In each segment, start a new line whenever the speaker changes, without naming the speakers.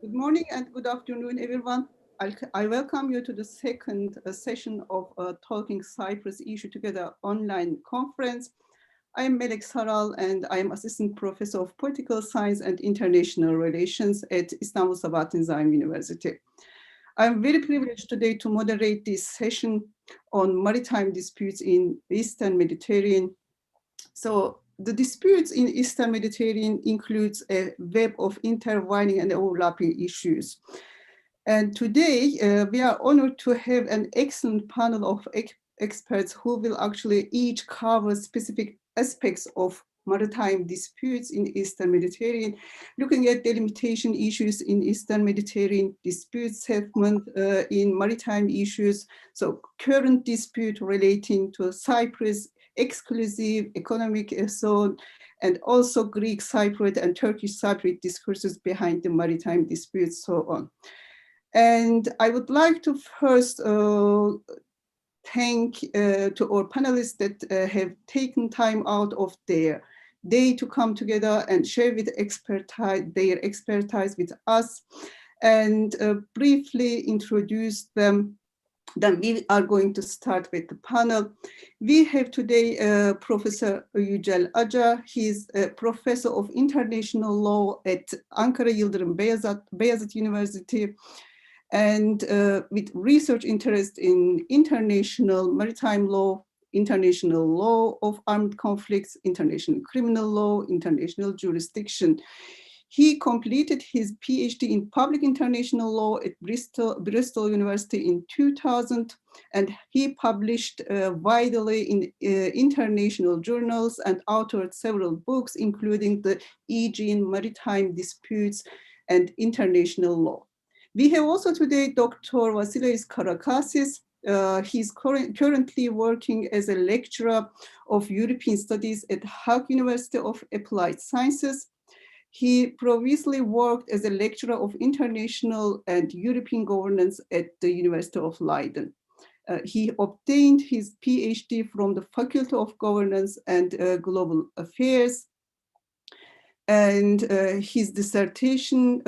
Good morning and good afternoon, everyone. I welcome you to the second session of Talking Cyprus Issue Together online conference. I am Melek SARAL and I am Assistant Professor of Political Science and International Relations at İstanbul Sabahattin Zaim University. I'm very privileged today to moderate this session on maritime disputes in the Eastern Mediterranean. So the disputes in Eastern Mediterranean includes a web of intertwining and overlapping issues. And today we are honored to have an excellent panel of experts who will actually each cover specific aspects of maritime disputes in Eastern Mediterranean, looking at delimitation issues in Eastern Mediterranean, dispute settlement in maritime issues, so current dispute relating to Cyprus, exclusive economic zone, and also Greek Cypriot and Turkish Cypriot discourses behind the maritime disputes, so on. And I would like to first thank to our panelists that have taken time out of their day to come together and share with their expertise with us, and briefly introduce them. Then we are going to start with the panel. We have today Professor Yücel Acar. He's a professor of international law at Ankara Yıldırım Beyazıt University, and with research interest in international maritime law, international law of armed conflicts, international criminal law, international jurisdiction. He completed his PhD in public international law at Bristol University in 2000, and he published widely in international journals and authored several books, including the Aegean Maritime Disputes and International Law. We have also today Dr. Vasileios KARAKASIS. He's currently working as a lecturer of European Studies at Hague University of Applied Sciences. He previously worked as a lecturer of international and European governance at the University of Leiden. He obtained his PhD from the Faculty of Governance and Global Affairs. And his dissertation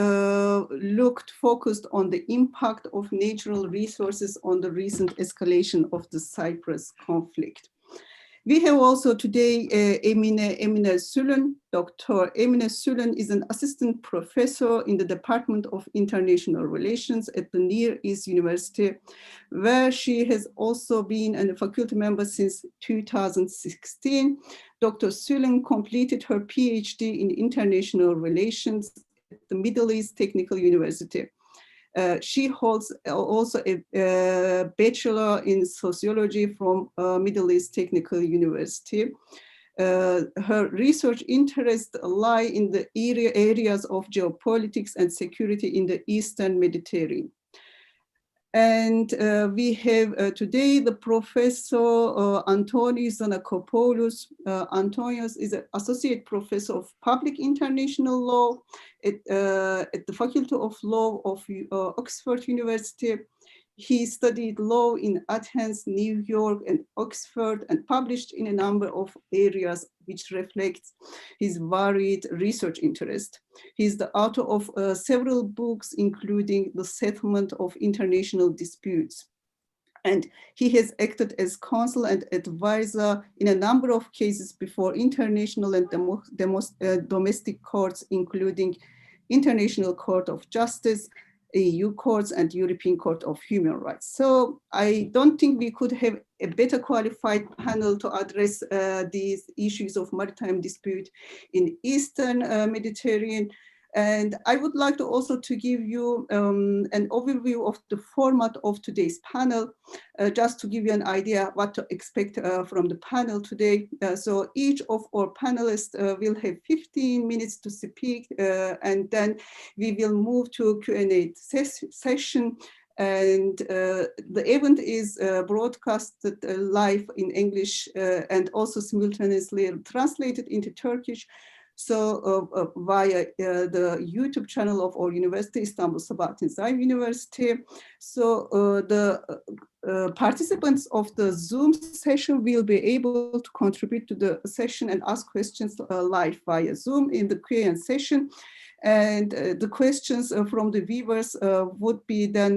focused on the impact of natural resources on the recent escalation of the Cyprus conflict. We have also today Emine SÜLÜN. Dr. Emine SÜLÜN is an assistant professor in the Department of International Relations at the Near East University, where she has also been a faculty member since 2016. Dr. SÜLÜN completed her PhD in international relations at the Middle East Technical University. She holds also a bachelor in sociology from Middle East Technical University. Her research interests lie in the areas of geopolitics and security in the Eastern Mediterranean. And we have today the Professor Antonios Zanacopoulos. Antonios is an associate professor of public international law at the Faculty of Law of Oxford University. He studied law in Athens, New York, and Oxford, and published in a number of areas which reflects his varied research interest. He's the author of several books, including The Settlement of International Disputes. And he has acted as counsel and advisor in a number of cases before international and domestic courts, including International Court of Justice, EU courts, and European Court of Human Rights. So I don't think we could have a better qualified panel to address these issues of maritime dispute in Eastern Mediterranean. And I would like to also to give you an overview of the format of today's panel, just to give you an idea what to expect from the panel today. So each of our panelists will have 15 minutes to speak, and then we will move to Q&A session. And the event is broadcasted live in English and also simultaneously translated into Turkish. So via the YouTube channel of our university, İstanbul Sabahattin Zaim University. So the participants of the Zoom session will be able to contribute to the session and ask questions live via Zoom in the Q&A session. And the questions from the viewers would be then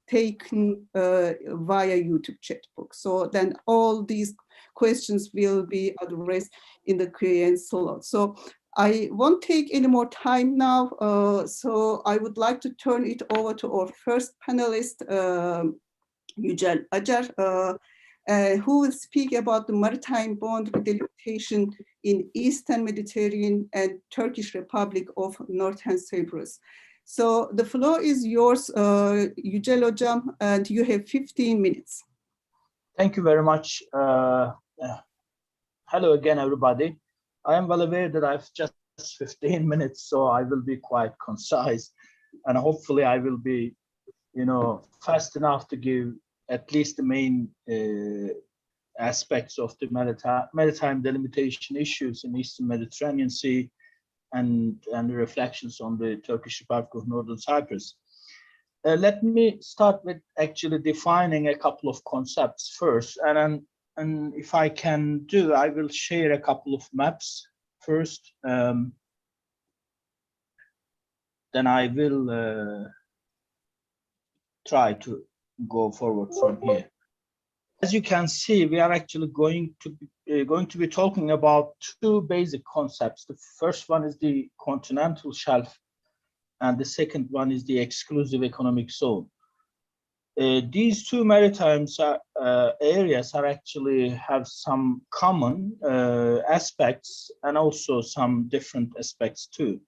taken via YouTube chat box. So then all these questions will be addressed in the Q&A slot. So I won't take any more time now. So I would like to turn it over to our first panelist, Yücel Acar, who will speak about the maritime boundary delimitation in Eastern Mediterranean and Turkish Republic of Northern Cyprus. So the floor is yours, Yücel Hocam, and you have 15 minutes.
Thank you very much. Hello again, everybody. I am well aware that I've just 15 minutes, so I will be quite concise, and hopefully I will be, fast enough to give at least the main aspects of the maritime delimitation issues in Eastern Mediterranean Sea and the reflections on the Turkish Republic of Northern Cyprus. Let me start with actually defining a couple of concepts first, and if I can do, I will share a couple of maps first. Then I will try to go forward from here. As you can see, we are actually going to be talking about two basic concepts. The first one is the continental shelf, and the second one is the exclusive economic zone. These two maritime areas are actually have some common aspects and also some different aspects too.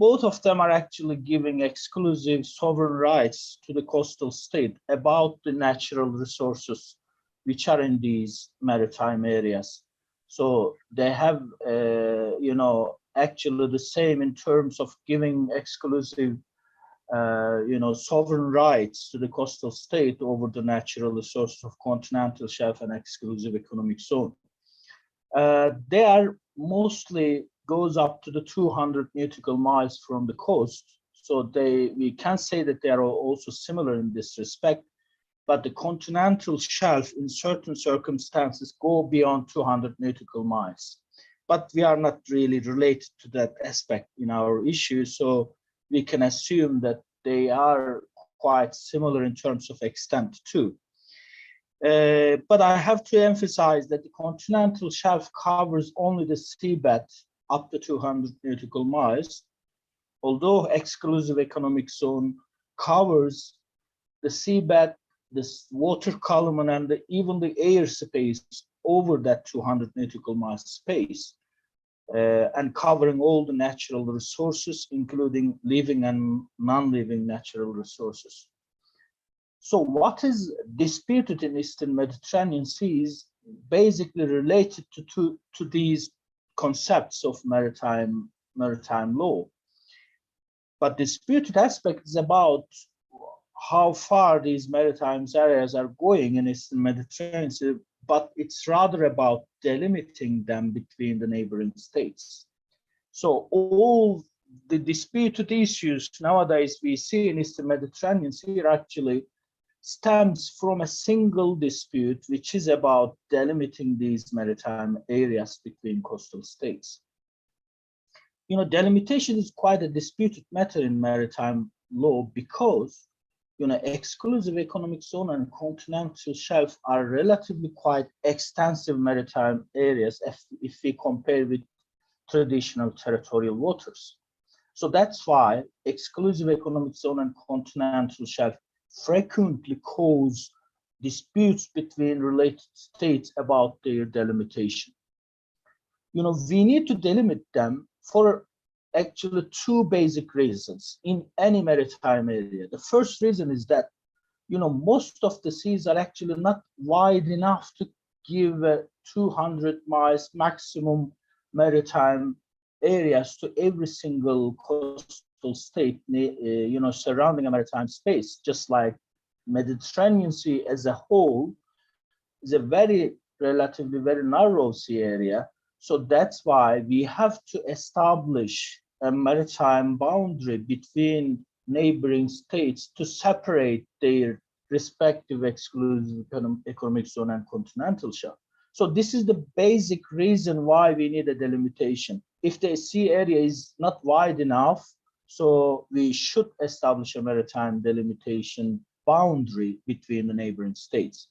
Both of them are actually giving exclusive sovereign rights to the coastal state about the natural resources which are in these maritime areas. So they have, actually the same in terms of giving exclusive, sovereign rights to the coastal state over the natural resources of continental shelf and exclusive economic zone. They are mostly goes up to the 200 nautical miles from the coast. So we can say that they are also similar in this respect, but the continental shelf in certain circumstances go beyond 200 nautical miles. But we are not really related to that aspect in our issue, so we can assume that they are quite similar in terms of extent too. But I have to emphasize that the continental shelf covers only the seabed up to 200 nautical miles, although exclusive economic zone covers the seabed, the water column, and even the airspace over that 200 nautical miles space, and covering all the natural resources, including living and non-living natural resources. So what is disputed in Eastern Mediterranean Sea is basically related to these concepts of maritime law. But disputed aspect is about how far these maritime areas are going in Eastern Mediterranean Sea, but it's rather about delimiting them between the neighboring states. So all the disputed issues nowadays we see in Eastern Mediterranean Sea actually stems from a single dispute, which is about delimiting these maritime areas between coastal states. Delimitation is quite a disputed matter in maritime law because, exclusive economic zone and continental shelf are relatively quite extensive maritime areas if we compare with traditional territorial waters. So that's why exclusive economic zone and continental shelf frequently cause disputes between related states about their delimitation. We need to delimit them for actually two basic reasons in any maritime area. The first reason is that, most of the seas are actually not wide enough to give 200 miles maximum maritime areas to every single coastal state, surrounding a maritime space, just like Mediterranean Sea as a whole is a relatively very narrow sea area. So that's why we have to establish a maritime boundary between neighboring states to separate their respective exclusive economic zone and continental shelf. So this is the basic reason why we need a delimitation. if the sea area is not wide enough, so we should establish a maritime delimitation boundary between the neighboring states.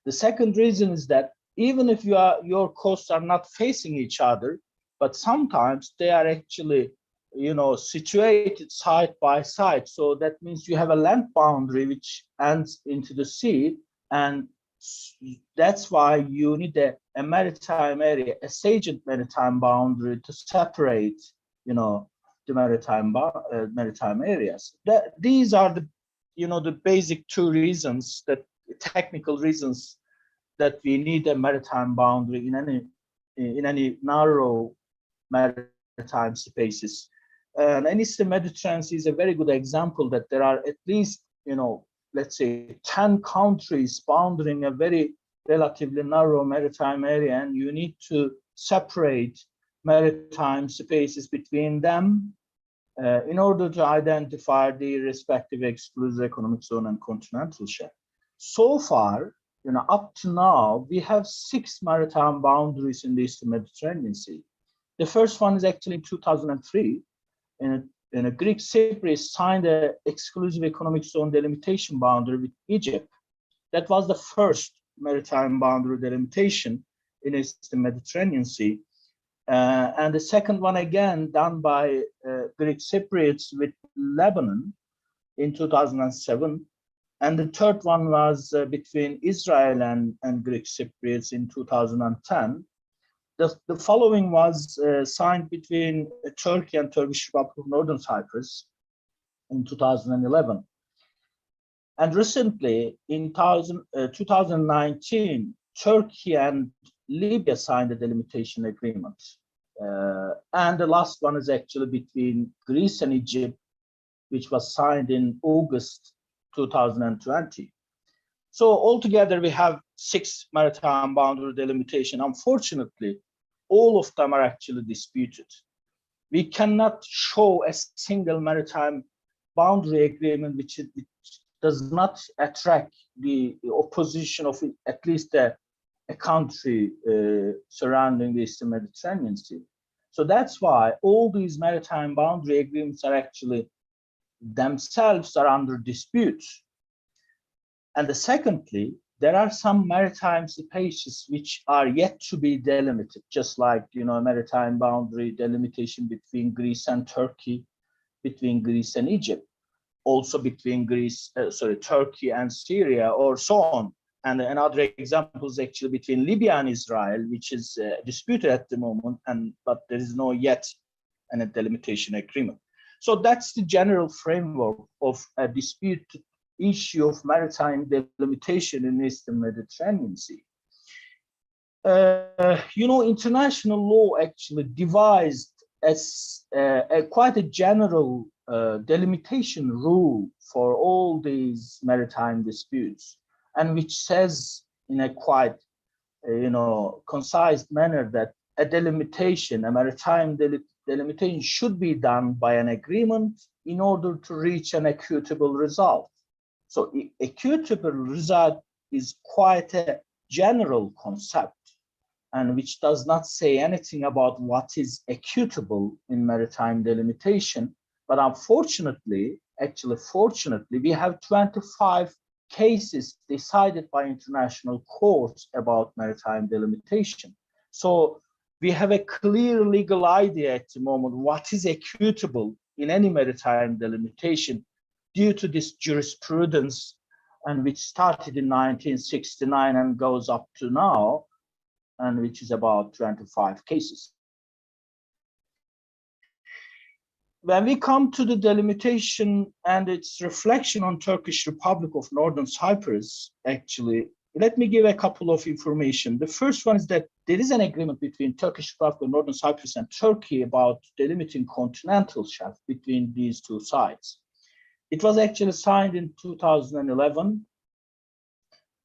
The second reason is that even if your coasts are not facing each other, but sometimes they are actually, situated side by side. So that means you have a land boundary which ends into the sea, and that's why you need a maritime area, a adjacent maritime boundary to separate, the maritime areas. These are the basic two reasons, that technical reasons, that we need a maritime boundary in any narrow maritime spaces. And Eastern Mediterranean Sea is a very good example that there are at least, let's say 10 countries bounding a very relatively narrow maritime area, and you need to separate maritime spaces between them in order to identify the respective exclusive economic zone and continental shelf. So far, up to now, we have 6 maritime boundaries in the Eastern Mediterranean Sea. The first one is actually in 2003, in a Greek Cyprus signed an exclusive economic zone delimitation boundary with Egypt. That was the first maritime boundary delimitation in the Eastern Mediterranean Sea. And the second one, again, done by Greek Cypriots with Lebanon in 2007. And the third one was between Israel and Greek Cypriots in 2010. The following was signed between Turkey and Turkish Republic of Northern Cyprus in 2011. And recently, in 2019, Turkey and Libya signed a delimitation agreement. And the last one is actually between Greece and Egypt, which was signed in August 2020. So altogether, we have 6 maritime boundary delimitation. Unfortunately, all of them are actually disputed. We cannot show a single maritime boundary agreement which does not attract the opposition of at least a country surrounding the Eastern Mediterranean Sea. So that's why all these maritime boundary agreements are actually themselves are under dispute. And secondly, there are some maritime spaces which are yet to be delimited, just like, a maritime boundary delimitation between Greece and Turkey, between Greece and Egypt, also between Turkey and Syria, or so on. And another example is actually between Libya and Israel, which is disputed at the moment, but there is no yet a delimitation agreement. So that's the general framework of a disputed issue of maritime delimitation in the Eastern Mediterranean Sea. International law actually devised as quite a general delimitation rule for all these maritime disputes, and which says in a quite, concise manner that a delimitation, a maritime delimitation, should be done by an agreement in order to reach an equitable result. So equitable result is quite a general concept, and which does not say anything about what is equitable in maritime delimitation. But unfortunately, fortunately, we have 25 cases decided by international courts about maritime delimitation. So we have a clear legal idea at the moment what is equitable in any maritime delimitation due to this jurisprudence, and which started in 1969 and goes up to now, and which is about 25 cases. When we come to the delimitation and its reflection on Turkish Republic of Northern Cyprus, actually, let me give a couple of information. The first one is that there is an agreement between Turkish Republic of Northern Cyprus and Turkey about delimiting continental shelf between these two sides. It was actually signed in 2011.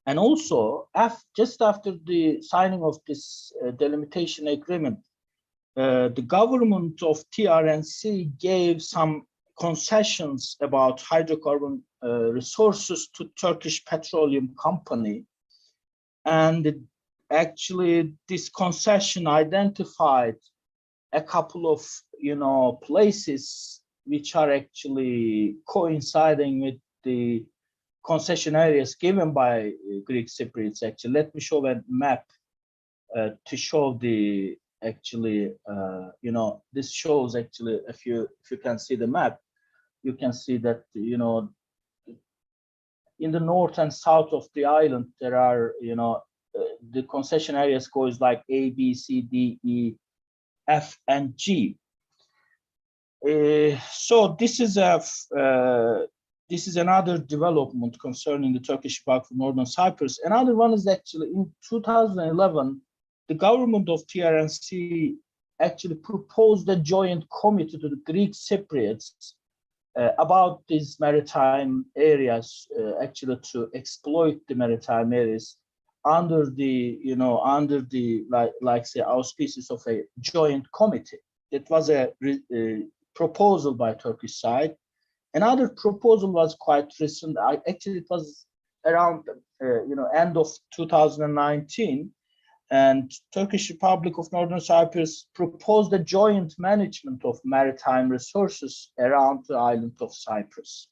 And also, just after the signing of this delimitation agreement, the government of TRNC gave some concessions about hydrocarbon resources to Turkish Petroleum Company. And actually, this concession identified a couple of, places which are actually coinciding with the concession areas given by Greek Cypriots. Actually, let me show a map to show the this shows actually, if you can see the map, you can see that in the north and south of the island there are the concession areas goes like A, B, C, D, E, F, and G. So this is another development concerning the Turkish Republic of Northern Cyprus. Another one is actually in 2011, the government of TRNC actually proposed a joint committee to the Greek Cypriots about these maritime areas, actually to exploit the maritime areas under the, like say, auspices of a joint committee. It was a proposal by Turkish side. Another proposal was quite recent. Actually, it was around, end of 2019. And Turkish Republic of Northern Cyprus proposed a joint management of maritime resources around the island of Cyprus.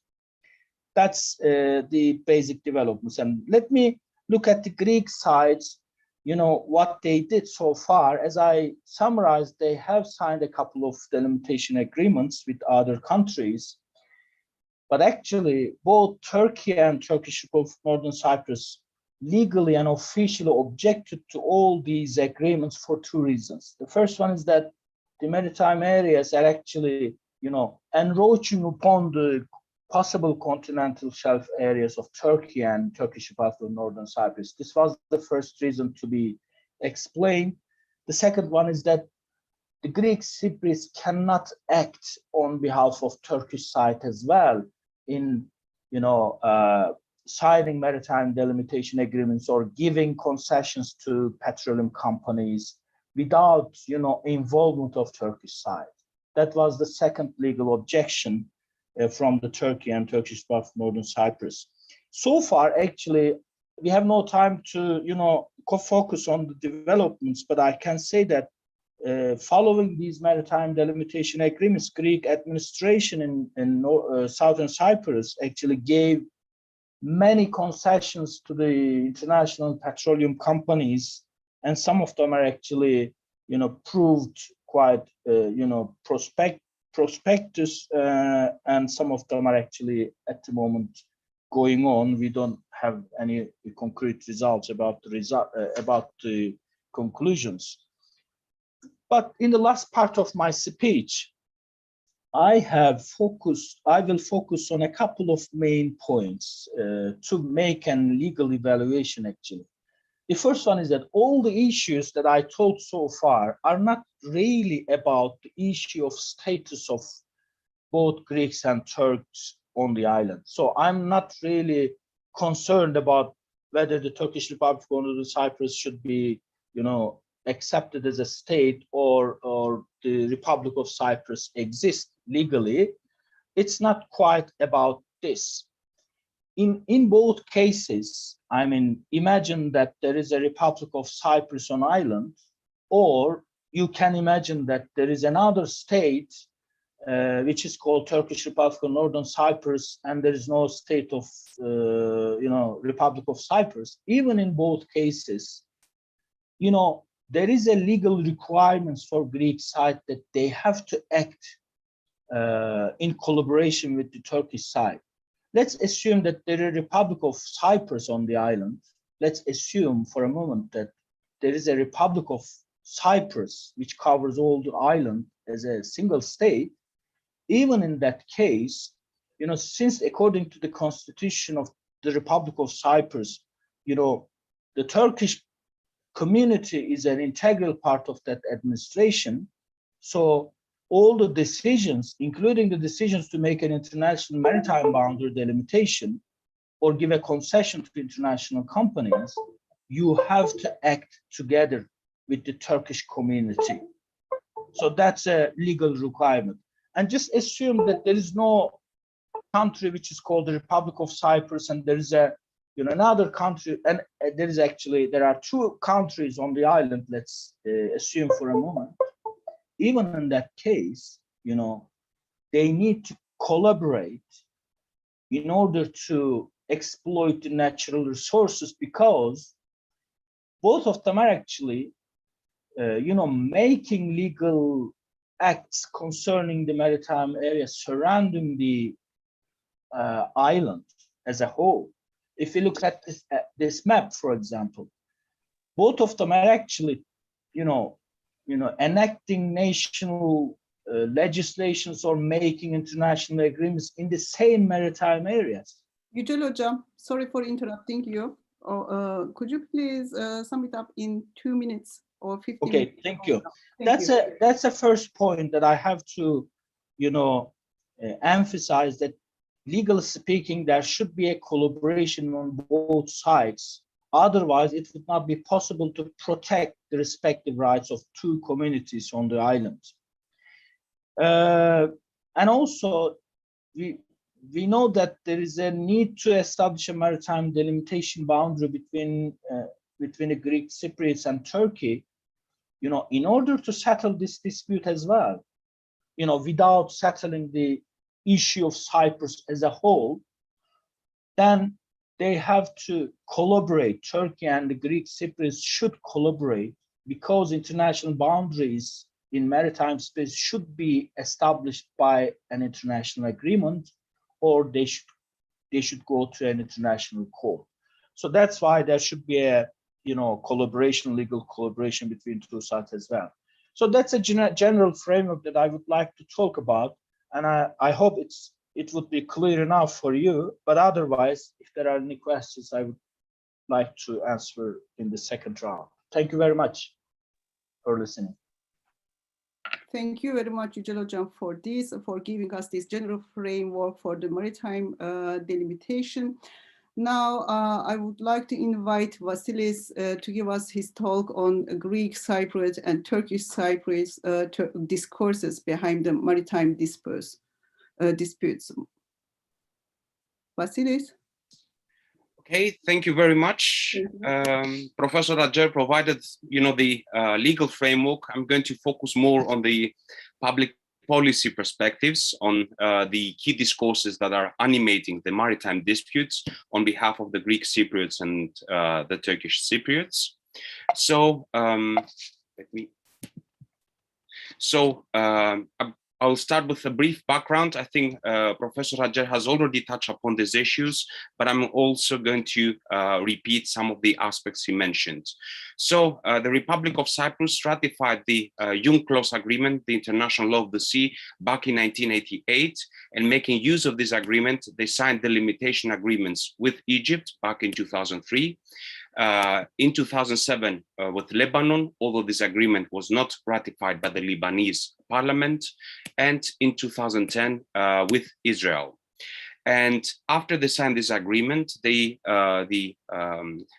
That's the basic developments. And let me look at the Greek sides, what they did so far. As I summarized, they have signed a couple of delimitation agreements with other countries. But actually, both Turkey and Turkish Republic of Northern Cyprus legally and officially objected to all these agreements for two reasons. The first one is that the maritime areas are actually, encroaching upon the possible continental shelf areas of Turkey and Turkish Republic of Northern Cyprus. This was the first reason to be explained. The second one is that the Greek Cypriots cannot act on behalf of Turkish side as well in, signing maritime delimitation agreements or giving concessions to petroleum companies without, involvement of Turkish side. That was the second legal objection from the Turkey and Turkish Republic of Northern Cyprus. So far, actually, we have no time to, focus on the developments, but I can say that following these maritime delimitation agreements, Greek administration in southern Cyprus actually gave many concessions to the international petroleum companies, and some of them are actually, proved quite, prospectus, and some of them are actually at the moment going on. We don't have any concrete results about the conclusions. But in the last part of my speech, I will focus on a couple of main points to make an legal evaluation, actually. The first one is that all the issues that I told so far are not really about the issue of status of both Greeks and Turks on the island. So I'm not really concerned about whether the Turkish Republic of Cyprus should be, accepted as a state or the Republic of Cyprus exists legally. It's not quite about this. In both cases, imagine that there is a Republic of Cyprus on island, or you can imagine that there is another state which is called Turkish Republic of Northern Cyprus, and there is no state of Republic of Cyprus. Even in both cases, there is a legal requirements for Greek side that they have to act in collaboration with the Turkish side. Let's assume that there is a Republic of Cyprus on the island. Let's assume for a moment that there is a Republic of Cyprus which covers all the island as a single state. Even in that case, since according to the constitution of the Republic of Cyprus, the Turkish community is an integral part of that administration. So all the decisions, including the decisions to make an international maritime boundary delimitation or give a concession to international companies, you have to act together with the Turkish community. So that's a legal requirement. And just assume that there is no country which is called the Republic of Cyprus, and there is another country, and there are two countries on the island. Let's assume for a moment. even in that case, you know, they need to collaborate in order to exploit the natural resources, because both of them are actually, you know, making legal acts concerning the maritime area surrounding the island as a whole. If you look at this map, for example, both of them are actually, you know, enacting national legislations or making international agreements in the same maritime areas.
Yücel Hocam, sorry for interrupting you. Could you please sum it up in 2 minutes or 15 minutes?
Okay, thank you. That's a first point that I have to, you know, emphasize, that legally speaking, there should be a collaboration on both sides. Otherwise, it would not be possible to protect the respective rights of two communities on the island. And also, we know that there is a need to establish a maritime delimitation boundary between the Greek Cypriots and Turkey, you know, in order to settle this dispute as well, you know, without settling the issue of Cyprus as a whole, then they have to collaborate. Turkey and the Greek Cypriots should collaborate, because international boundaries in maritime space should be established by an international agreement, or they should go to an international court. So that's why there should be a, you know, collaboration, legal collaboration between two sides as well. So that's a general framework that I would like to talk about, and I hope it would be clear enough for you. But otherwise, if there are any questions, I would like to answer in the second round. Thank you very much for listening.
Thank you very much, Yücel Hocam, for giving us this general framework for the maritime delimitation. Now, I would like to invite Vasileios to give us his talk on Greek Cypriot and Turkish Cypriot discourses behind the maritime disputes. Vasileios?
Okay, thank you very much. Professor ACER provided, you know, the legal framework. I'm going to focus more on the public policy perspectives, on the key discourses that are animating the maritime disputes on behalf of the Greek Cypriots and the Turkish Cypriots. So I'll start with a brief background. I think Professor ACER has already touched upon these issues, but I'm also going to repeat some of the aspects he mentioned. So the Republic of Cyprus ratified the UNCLOS agreement, the International Law of the Sea, back in 1988, and making use of this agreement, they signed the limitation agreements with Egypt back in 2003. In 2007 with Lebanon, although this agreement was not ratified by the Lebanese parliament, and in 2010 with Israel. And after they signed this agreement, the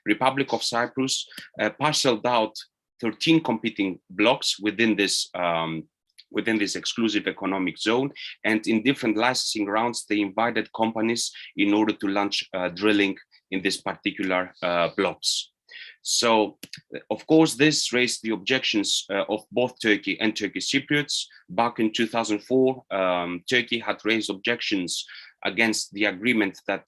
Republic of Cyprus parceled out 13 competing blocks within this exclusive economic zone, and in different licensing rounds, they invited companies in order to launch drilling in this particular blocks. So, of course, this raised the objections of both Turkey and Turkish Cypriots. Back in 2004, Turkey had raised objections against the agreement that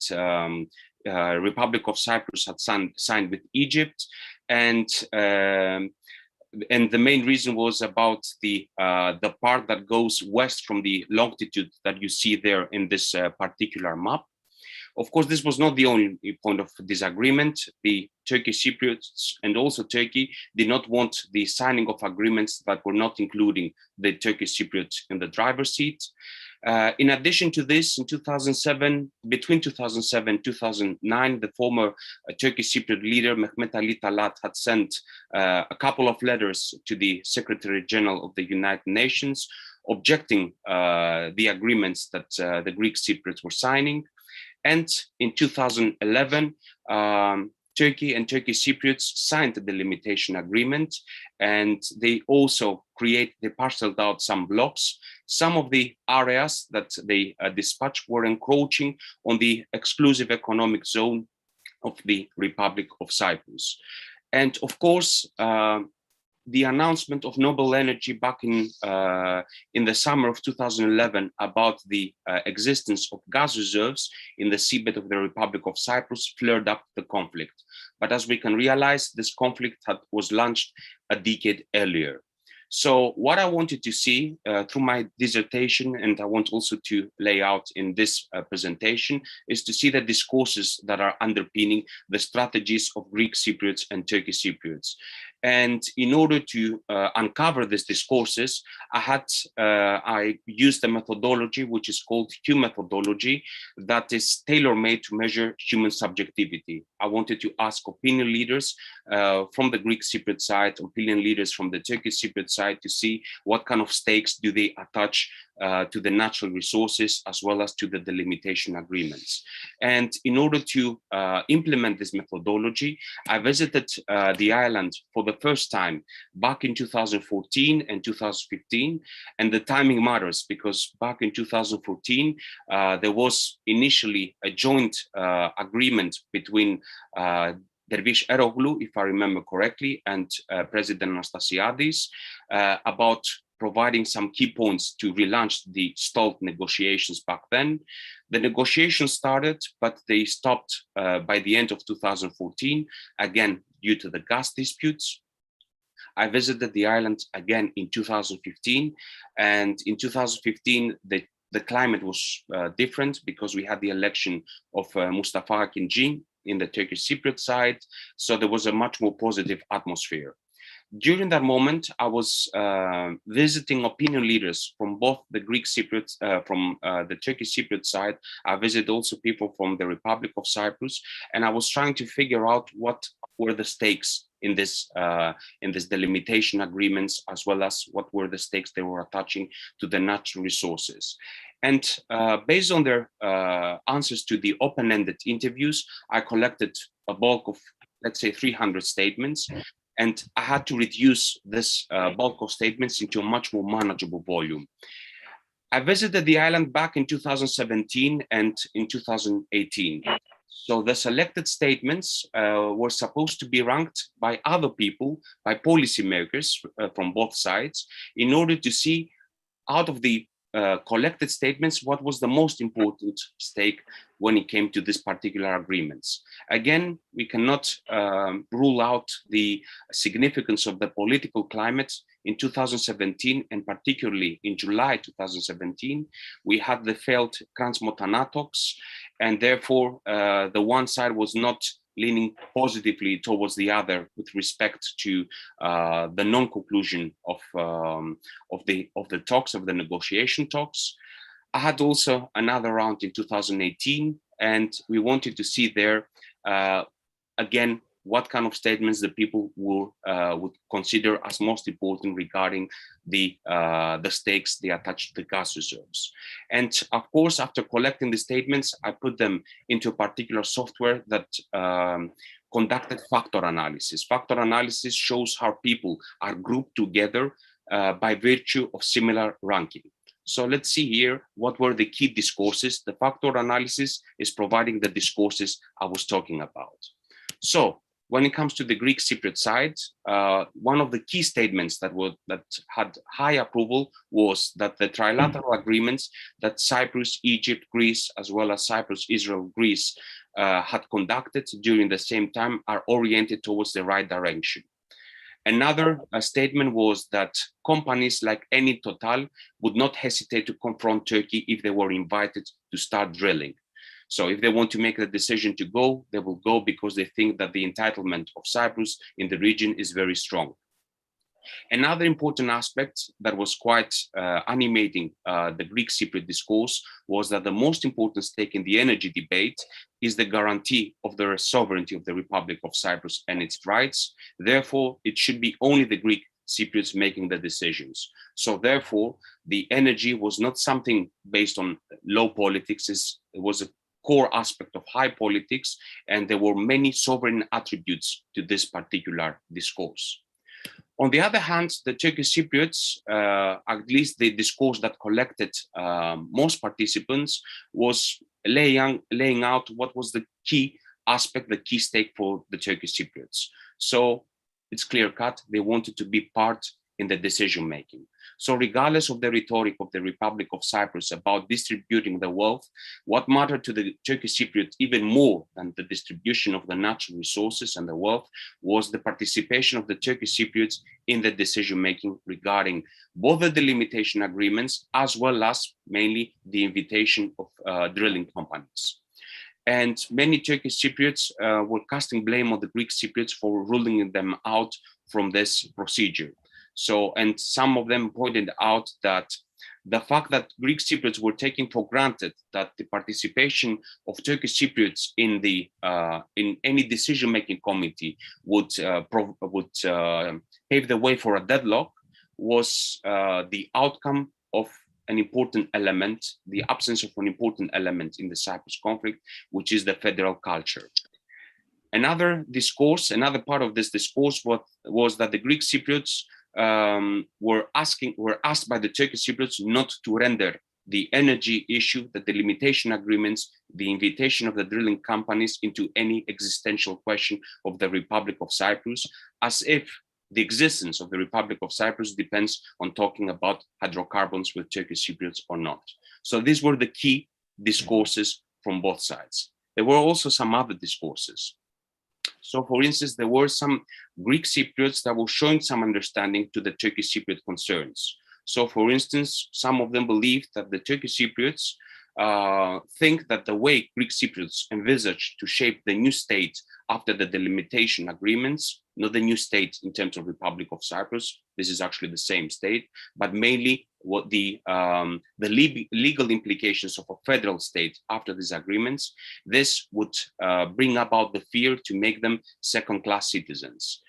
Republic of Cyprus had signed with Egypt, and the main reason was about the part that goes west from the longitude that you see there in this particular map. Of course, this was not the only point of disagreement. The Turkish Cypriots and also Turkey did not want the signing of agreements that were not including the Turkish Cypriots in the driver's seat. In addition to this, in 2007, between 2007 and 2009, the former Turkish Cypriot leader, Mehmet Ali Talat, had sent a couple of letters to the Secretary General of the United Nations, objecting the agreements that the Greek Cypriots were signing. And in 2011, Turkey and Turkish Cypriots signed the limitation agreement, and they also parceled out some blocks. Some of the areas that they dispatched were encroaching on the exclusive economic zone of the Republic of Cyprus. And of course, the announcement of Nobel Energy back in the summer of 2011 about the existence of gas reserves in the seabed of the Republic of Cyprus flared up the conflict. But as we can realize, this conflict was launched a decade earlier. So what I wanted to see through my dissertation, and I want also to lay out in this presentation, is to see the discourses that are underpinning the strategies of Greek Cypriots and Turkish Cypriots. And in order to uncover these discourses, I used a methodology which is called Q methodology, that is tailor-made to measure human subjectivity. I wanted to ask opinion leaders from the Greek Cypriot side, opinion leaders from the Turkish Cypriot side, to see what kind of stakes do they attach to the natural resources as well as to the delimitation agreements. And in order to implement this methodology, I visited the island for the first time back in 2014 and 2015. And the timing matters because back in 2014, there was initially a joint agreement between Dervish Eroglu, if I remember correctly, and President Anastasiadis about providing some key points to relaunch the stalled negotiations back then. The negotiations started, but they stopped by the end of 2014, again, due to the gas disputes. I visited the island again in 2015, and in 2015, the climate was different because we had the election of Mustafa Akinci in the Turkish Cypriot side, so there was a much more positive atmosphere. During that moment, I was visiting opinion leaders from both the Greek Cypriots, from the Turkish Cypriot side. I visited also people from the Republic of Cyprus, and I was trying to figure out what were the stakes in this delimitation agreements, as well as what were the stakes they were attaching to the natural resources. And based on their answers to the open-ended interviews, I collected a bulk of, let's say, 300 statements. And I had to reduce this bulk of statements into a much more manageable volume. I visited the island back in 2017 and in 2018. So the selected statements were supposed to be ranked by other people, by policymakers from both sides, in order to see out of the collected statements what was the most important stake when it came to this particular agreements. Again, we cannot rule out the significance of the political climate. In 2017, and particularly in July 2017, we had the failed Crans-Montana talks, and therefore the one side was not leaning positively towards the other with respect to the non-conclusion of the talks, of the negotiation talks. I had also another round in 2018, and we wanted to see there again what kind of statements the people would consider as most important regarding the stakes they attach to the gas reserves. And of course, after collecting the statements, I put them into a particular software that conducted factor analysis. Factor analysis shows how people are grouped together by virtue of similar ranking. So let's see here what were the key discourses. The factor analysis is providing the discourses I was talking about. So when it comes to the Greek Cypriot side, one of the key statements that had high approval was that the trilateral agreements that Cyprus, Egypt, Greece, as well as Cyprus, Israel, Greece had conducted during the same time are oriented towards the right direction. Another statement was that companies like Eni, Total would not hesitate to confront Turkey if they were invited to start drilling. So if they want to make the decision to go, they will go because they think that the entitlement of Cyprus in the region is very strong. Another important aspect that was quite animating the Greek Cypriot discourse was that the most important stake in the energy debate is the guarantee of the sovereignty of the Republic of Cyprus and its rights. Therefore, it should be only the Greek Cypriots making the decisions. So therefore, the energy was not something based on low politics, it was a core aspect of high politics, and there were many sovereign attributes to this particular discourse. On the other hand, the Turkish Cypriots, at least the discourse that collected most participants, was laying out what was the key aspect, the key stake for the Turkish Cypriots. So it's clear cut. They wanted to be part in the decision making. So regardless of the rhetoric of the Republic of Cyprus about distributing the wealth, what mattered to the Turkish Cypriots even more than the distribution of the natural resources and the wealth was the participation of the Turkish Cypriots in the decision making regarding both the delimitation agreements as well as mainly the invitation of drilling companies. And many Turkish Cypriots were casting blame on the Greek Cypriots for ruling them out from this procedure. So, and some of them pointed out that the fact that Greek Cypriots were taking for granted that the participation of Turkish Cypriots in the in any decision-making committee would pave the way for a deadlock was the outcome of an important element, the absence of an important element in the Cyprus conflict, which is the federal culture. Another discourse, another part of this discourse was that the Greek Cypriots were asked by the Turkish Cypriots not to render the energy issue, the delimitation agreements, the invitation of the drilling companies into any existential question of the Republic of Cyprus, as if the existence of the Republic of Cyprus depends on talking about hydrocarbons with Turkish Cypriots or not. So these were the key discourses from both sides. There were also some other discourses. So for instance, there were some Greek Cypriots that were showing some understanding to the Turkish Cypriot concerns. So for instance, some of them believed that the Turkish Cypriots think that the way Greek Cypriots envisage to shape the new state after the delimitation agreements, not the new state in terms of Republic of Cyprus, this is actually the same state, but mainly what the legal implications of a federal state after these agreements, this would bring about the fear to make them second-class citizens.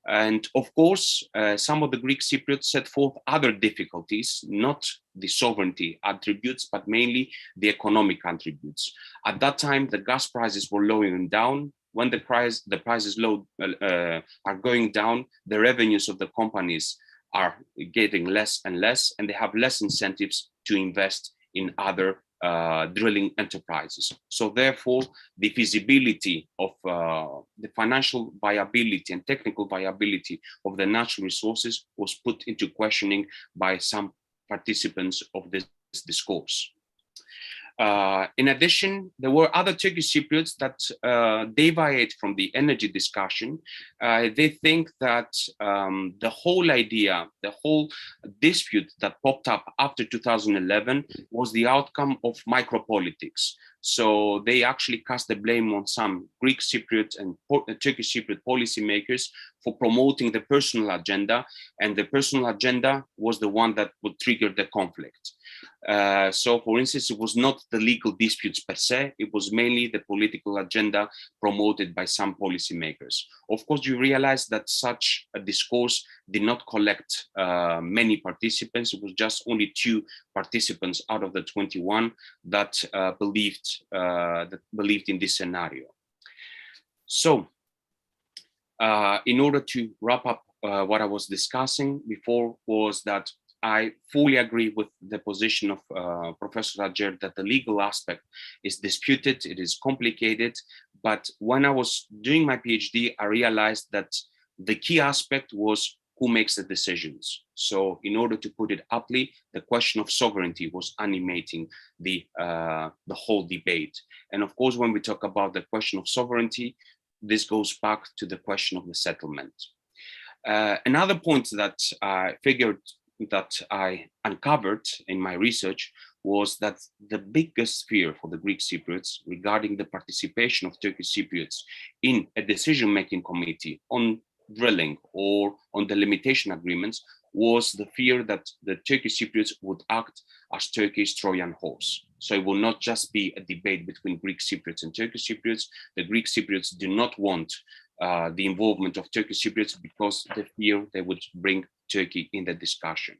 And of course, some of the Greek Cypriots set forth other difficulties, not the sovereignty attributes, but mainly the economic attributes. At that time, the gas prices were lowering down. When the prices are going down, the revenues of the companies are getting less and less, and they have less incentives to invest in other drilling enterprises. So therefore, the feasibility of the financial viability and technical viability of the natural resources was put into questioning by some participants of this discourse. In addition, there were other Turkish Cypriots that deviate from the energy discussion. They think that the whole idea, the whole dispute that popped up after 2011 was the outcome of micropolitics. So they actually cast the blame on some Greek Cypriot and Turkish Cypriot policymakers for promoting the personal agenda, and the personal agenda was the one that would trigger the conflict. So for instance, it was not the legal disputes per se, it was mainly the political agenda promoted by some policymakers. Of course, you realize that such a discourse did not collect many participants. It was just only 2 participants out of the 21 that believed in this scenario. So in order to wrap up what I was discussing before, was that I fully agree with the position of Professor ACER that the legal aspect is disputed, it is complicated, but when I was doing my PhD, I realized that the key aspect was who makes the decisions. So in order to put it aptly, the question of sovereignty was animating the whole debate. And of course, when we talk about the question of sovereignty, this goes back to the question of the settlement. Another point that I figured that I uncovered in my research was that the biggest fear for the Greek Cypriots regarding the participation of Turkish Cypriots in a decision-making committee on drilling or on the limitation agreements was the fear that the Turkish Cypriots would act as Turkey's Trojan horse. So it will not just be a debate between Greek Cypriots and Turkish Cypriots. The Greek Cypriots do not want the involvement of Turkish Cypriots because they fear they would bring Turkey in the discussion.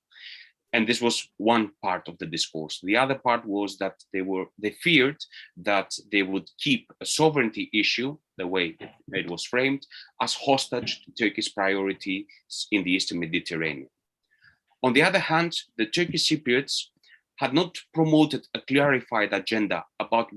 And this was one part of the discourse. The other part was that they feared that they would keep a sovereignty issue, the way it was framed, as hostage to Turkey's priorities in the Eastern Mediterranean. On the other hand, the Turkish Cypriots had not promoted a clarified agenda about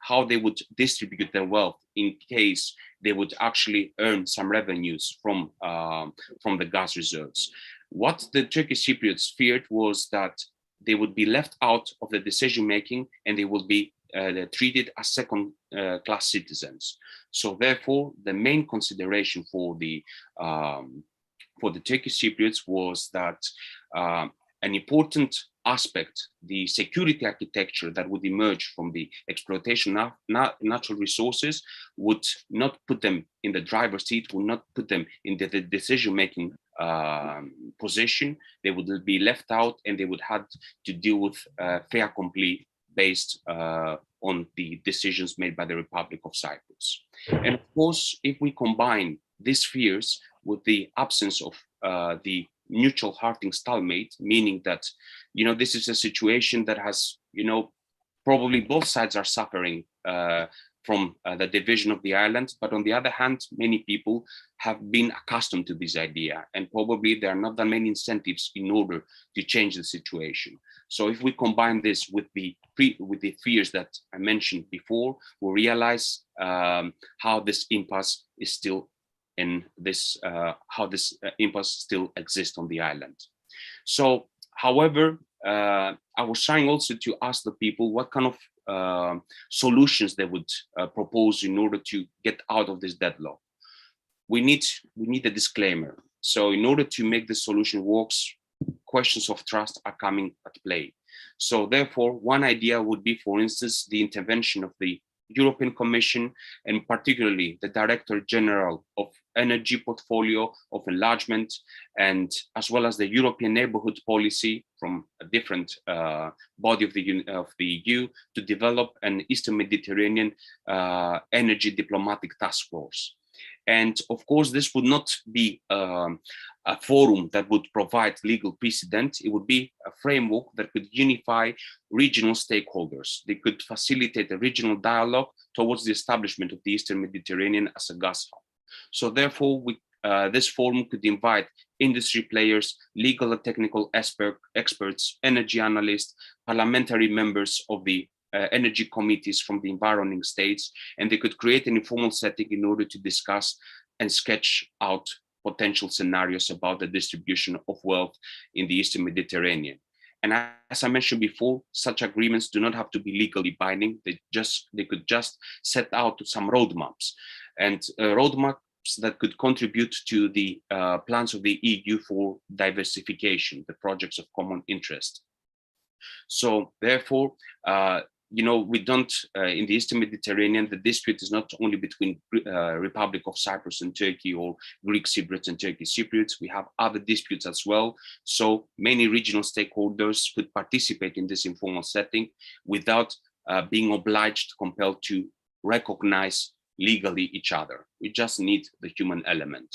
how they would distribute their wealth in case they would actually earn some revenues from the gas reserves. What the Turkish Cypriots feared was that they would be left out of the decision making and they would be treated as second-class citizens. So therefore, the main consideration for the Turkish Cypriots was that an important aspect, the security architecture that would emerge from the exploitation of natural resources, would not put them in the driver's seat, would not put them in the decision-making position. They would be left out and they would have to deal with fait accompli based on the decisions made by the Republic of Cyprus. And of course, if we combine these fears with the absence of the mutual hearting stalemate, meaning that, this is a situation that has, probably both sides are suffering from the division of the island, but on the other hand, many people have been accustomed to this idea, and probably there are not that many incentives in order to change the situation. So if we combine this with the fears that I mentioned before, we realize how this impasse is still how this impasse still exists on the island. So, however, I was trying also to ask the people what kind of solutions they would propose in order to get out of this deadlock. We need a disclaimer. So in order to make the solution works, questions of trust are coming at play. So therefore, one idea would be, for instance, the intervention of the European Commission, and particularly the Director General of Energy Portfolio of Enlargement, and as well as the European Neighborhood Policy from a different body of the EU, to develop an Eastern Mediterranean energy diplomatic task force. And of course, this would not be a forum that would provide legal precedent. It would be a framework that could unify regional stakeholders. They could facilitate a regional dialogue towards the establishment of the Eastern Mediterranean as a gas hub. So therefore, this forum could invite industry players, legal and technical experts, energy analysts, parliamentary members of the energy committees from the environing states, and they could create an informal setting in order to discuss and sketch out potential scenarios about the distribution of wealth in the Eastern Mediterranean. And as I mentioned before, such agreements do not have to be legally binding. They could just set out some roadmaps, and roadmaps that could contribute to the plans of the EU for diversification, the projects of common interest. So therefore, we don't, in the Eastern Mediterranean, the dispute is not only between Republic of Cyprus and Turkey, or Greek Cypriots and Turkish Cypriots. We have other disputes as well. So many regional stakeholders could participate in this informal setting without being compelled to recognize legally each other. We just need the human element.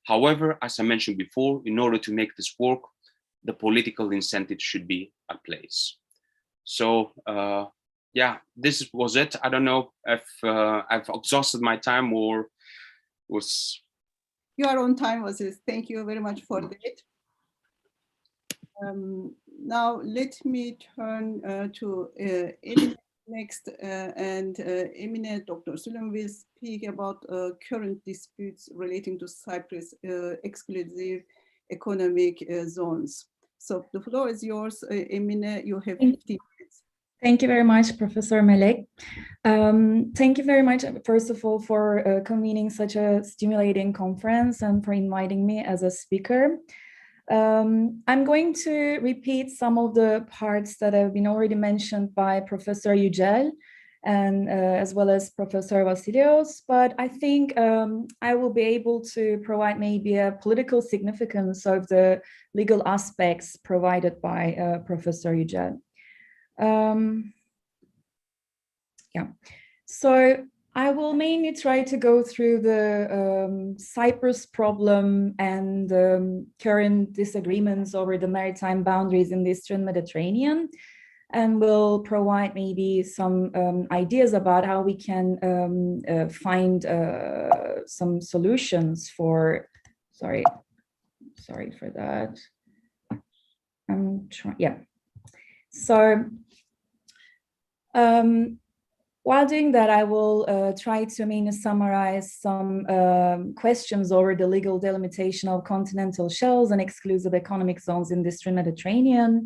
However, as I mentioned before, in order to make this work, the political incentive should be at place. So yeah, this was it. I don't know if I've exhausted my time or was...
You are on time, Vasileios. Thank you very much for that. Now let me turn to Emine next, and Emine, Dr. SÜLÜN will speak about current disputes relating to Cyprus exclusive economic zones. So the floor is yours, Emine. You have 15 minutes.
Thank you very much, Professor Melek. Thank you very much, first of all, for convening such a stimulating conference and for inviting me as a speaker. I'm going to repeat some of the parts that have been already mentioned by Professor Yücel and as well as Professor Vasileios, but I think I will be able to provide maybe a political significance of the legal aspects provided by Professor Yücel. Yeah, so I will mainly try to go through the Cyprus problem and current disagreements over the maritime boundaries in the Eastern Mediterranean, and will provide maybe some ideas about how we can find some solutions for, sorry for that. I'm trying, yeah. So while doing that, I will try to summarize some questions over the legal delimitation of continental shelves and exclusive economic zones in the Eastern Mediterranean,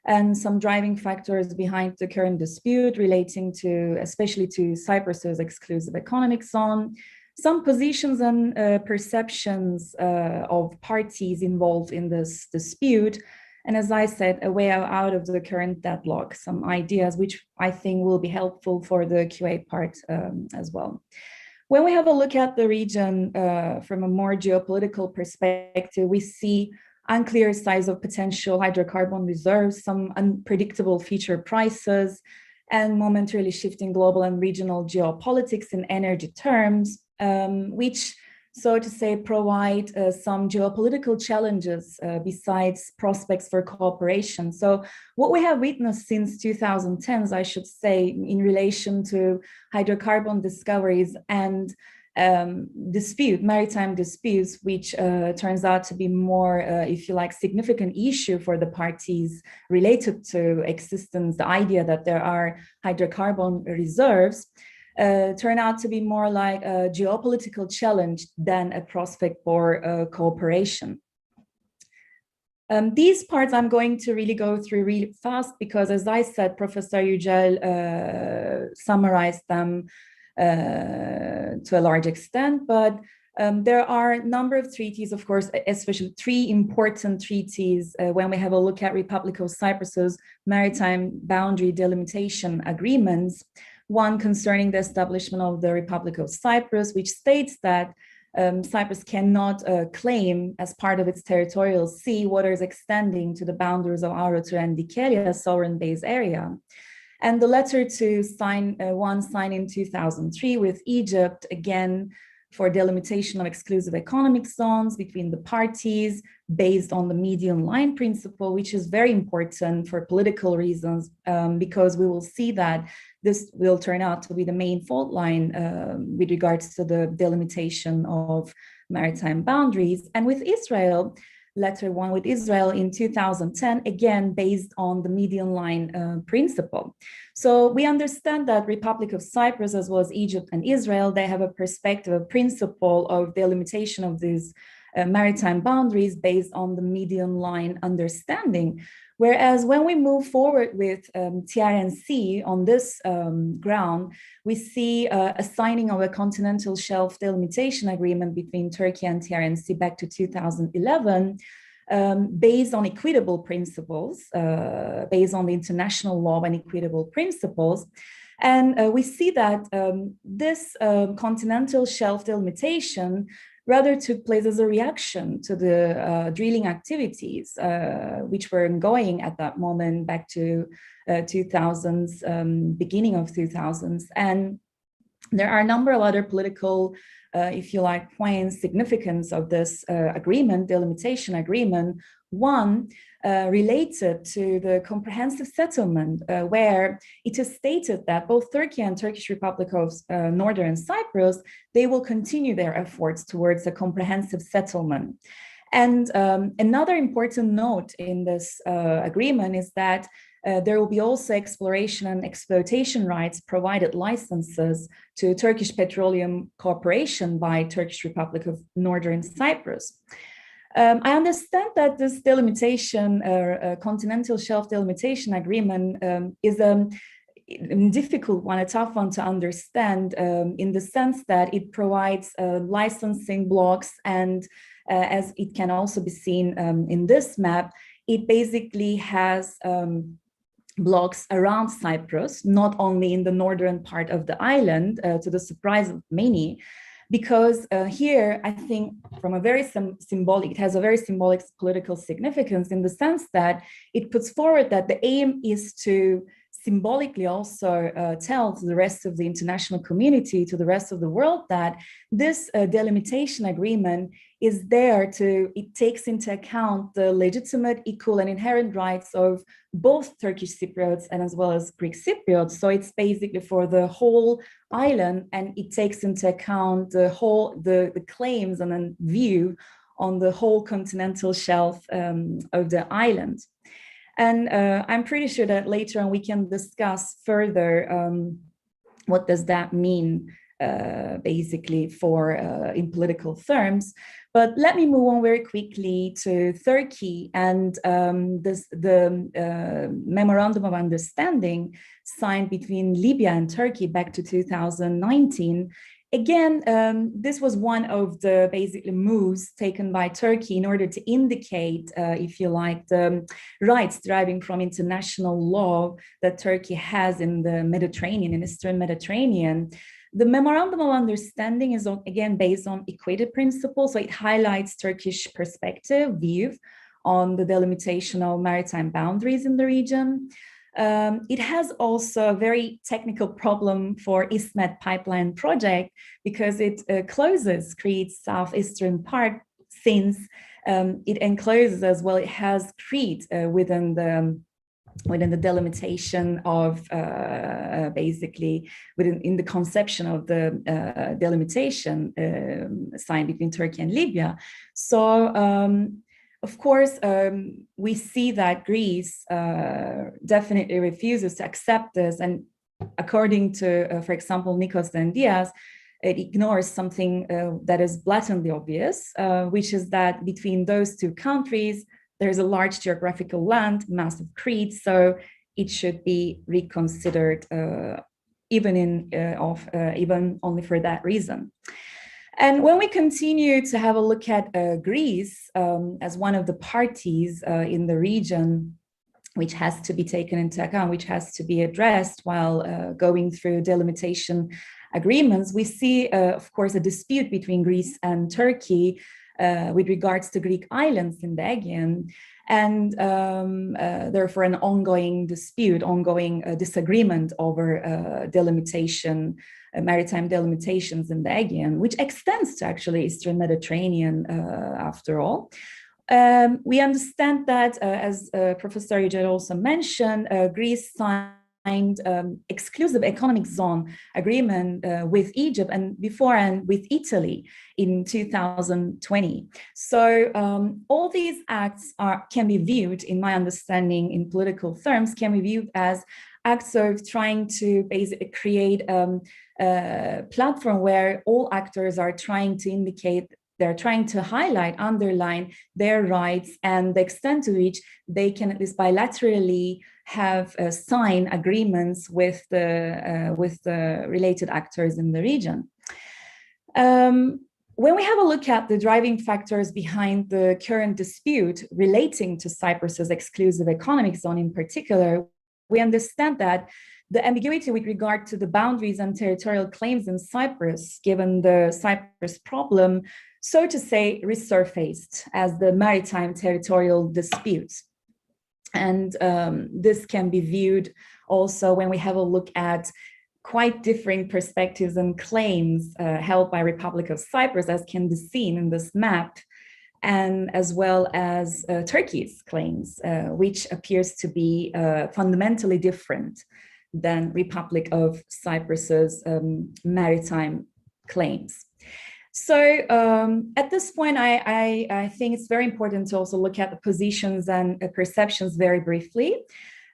and some driving factors behind the current dispute relating to, especially to Cyprus's exclusive economic zone, some positions and perceptions of parties involved in this dispute, and as I said, a way out of the current deadlock, some ideas which I think will be helpful for the QA part as well. When we have a look at the region from a more geopolitical perspective, we see unclear size of potential hydrocarbon reserves, some unpredictable future prices, and momentarily shifting global and regional geopolitics in energy terms, which, so to say, provide some geopolitical challenges besides prospects for cooperation. So what we have witnessed since 2010s, I should say, in relation to hydrocarbon discoveries and maritime disputes, which turns out to be more, if you like, significant issue for the parties related to existence, the idea that there are hydrocarbon reserves, turn out to be more like a geopolitical challenge than a prospect for cooperation. These parts I'm going to really go through really fast because, as I said, Professor Yücel summarized them to a large extent, but there are a number of treaties, of course, especially 3 important treaties when we have a look at Republic of Cyprus's maritime boundary delimitation agreements. One concerning the establishment of the Republic of Cyprus, which states that Cyprus cannot claim as part of its territorial sea waters extending to the boundaries of Avrupa and Dikelia sovereign base area. And the letter to sign, one signed in 2003 with Egypt, again, for delimitation of exclusive economic zones between the parties based on the median line principle, which is very important for political reasons, because we will see that this will turn out to be the main fault line with regards to the delimitation of maritime boundaries. And with Israel, letter 1 with Israel in 2010, again, based on the median line principle. So we understand that Republic of Cyprus, as well as Egypt and Israel, they have a perspective, a principle of delimitation of these maritime boundaries based on the median line understanding. Whereas when we move forward with TRNC on this ground, we see a signing of a continental shelf delimitation agreement between Turkey and TRNC back to 2011, based on equitable principles, based on the international law and equitable principles. And we see that this continental shelf delimitation rather took place as a reaction to the drilling activities, which were ongoing at that moment back to 2000s, beginning of 2000s. And there are a number of other political, if you like, points, significance of this agreement, delimitation agreement. One related to the comprehensive settlement, where it is stated that both Turkey and Turkish Republic of Northern Cyprus, they will continue their efforts towards a comprehensive settlement. And another important note in this agreement is that there will be also exploration and exploitation rights provided licenses to Turkish Petroleum Corporation by Turkish Republic of Northern Cyprus. I understand that this delimitation, continental shelf delimitation agreement is a difficult one, a tough one to understand in the sense that it provides licensing blocks, and as it can also be seen in this map, it basically has blocks around Cyprus, not only in the northern part of the island, to the surprise of many, because here, I think from a very symbolic, it has a very symbolic political significance in the sense that it puts forward that the aim is to symbolically also tell to the rest of the international community, to the rest of the world, that this delimitation agreement is there to, it takes into account the legitimate, equal and inherent rights of both Turkish Cypriots and as well as Greek Cypriots. So it's basically for the whole island, and it takes into account the whole, the claims and then view on the whole continental shelf of the island. And I'm pretty sure that later on we can discuss further what does that mean basically for in political terms. But let me move on very quickly to Turkey and the Memorandum of Understanding signed between Libya and Turkey back to 2019. Again, this was one of the basically moves taken by Turkey in order to indicate, if you like, the rights deriving from international law that Turkey has in the Mediterranean, in Eastern Mediterranean. The Memorandum of Understanding is again based on equity principles, so it highlights Turkish perspective, view on the delimitation of maritime boundaries in the region. It has also a very technical problem for EastMed pipeline project because it closes Crete's southeastern part, since it encloses as well, it has Crete within the delimitation of basically in the conception of the delimitation signed between Turkey and Libya. So of course, we see that Greece definitely refuses to accept this, and according to, for example, Nikos Dendias, it ignores something that is blatantly obvious, which is that between those two countries, there's a large geographical land, mass of Crete, so it should be reconsidered even only for that reason. And when we continue to have a look at Greece as one of the parties in the region, which has to be taken into account, which has to be addressed while going through delimitation agreements, we see, of course, a dispute between Greece and Turkey with regards to Greek islands in the Aegean, and therefore an ongoing dispute, ongoing disagreement over delimitation, maritime delimitations in the Aegean, which extends to actually Eastern Mediterranean after all. We understand that, as Professor Yücel also mentioned, Greece signed exclusive economic zone agreement with Egypt and beforehand with Italy in 2020. So all these acts can be viewed, in my understanding, in political terms, can be viewed as acts of trying to basically create a platform where all actors are trying to indicate, they're trying to highlight, underline their rights and the extent to which they can at least bilaterally have signed agreements with the related actors in the region. When we have a look at the driving factors behind the current dispute relating to Cyprus's exclusive economic zone in particular, we understand that the ambiguity with regard to the boundaries and territorial claims in Cyprus, given the Cyprus problem, so to say, resurfaced as the maritime territorial disputes. And this can be viewed also when we have a look at quite differing perspectives and claims held by Republic of Cyprus, as can be seen in this map, and as well as Turkey's claims, which appears to be fundamentally different than Republic of Cyprus's maritime claims. So at this point, I think it's very important to also look at the positions and perceptions very briefly.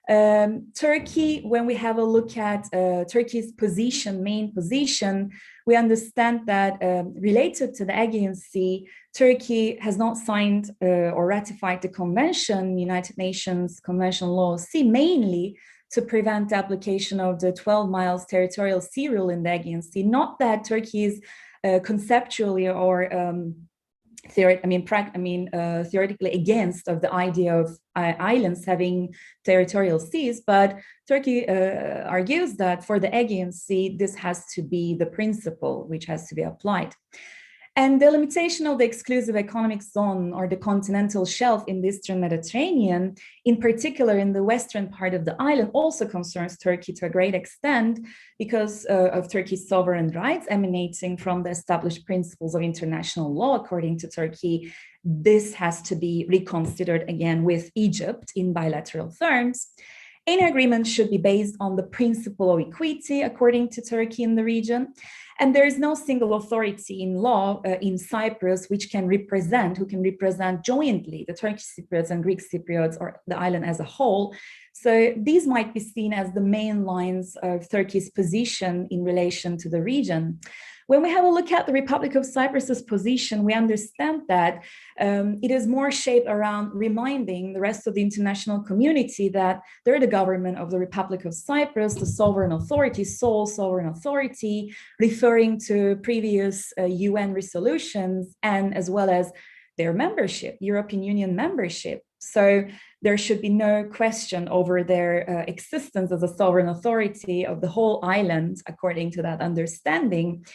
Turkey, when we have a look at Turkey's position, main position, we understand that related to the Aegean Sea, Turkey has not signed or ratified the convention, United Nations Convention Law C, mainly to prevent the application of the 12 miles territorial sea rule in the Aegean Sea. Not that Turkey is conceptually or theoretically against of the idea of islands having territorial seas, but Turkey argues that for the Aegean Sea, this has to be the principle which has to be applied. And the limitation of the exclusive economic zone or the continental shelf in the Eastern Mediterranean, in particular in the western part of the island, also concerns Turkey to a great extent because of Turkey's sovereign rights emanating from the established principles of international law. According to Turkey, this has to be reconsidered again with Egypt in bilateral terms. Any agreement should be based on the principle of equity, according to Turkey in the region. And there is no single authority in law in Cyprus who can represent jointly the Turkish Cypriots and Greek Cypriots or the island as a whole. So these might be seen as the main lines of Turkey's position in relation to the region. When we have a look at the Republic of Cyprus's position, we understand that it is more shaped around reminding the rest of the international community that they're the government of the Republic of Cyprus, the sovereign authority, sole sovereign authority, referring to previous UN resolutions and as well as their membership, European Union membership. So there should be no question over their existence as a sovereign authority of the whole island, according to that understanding.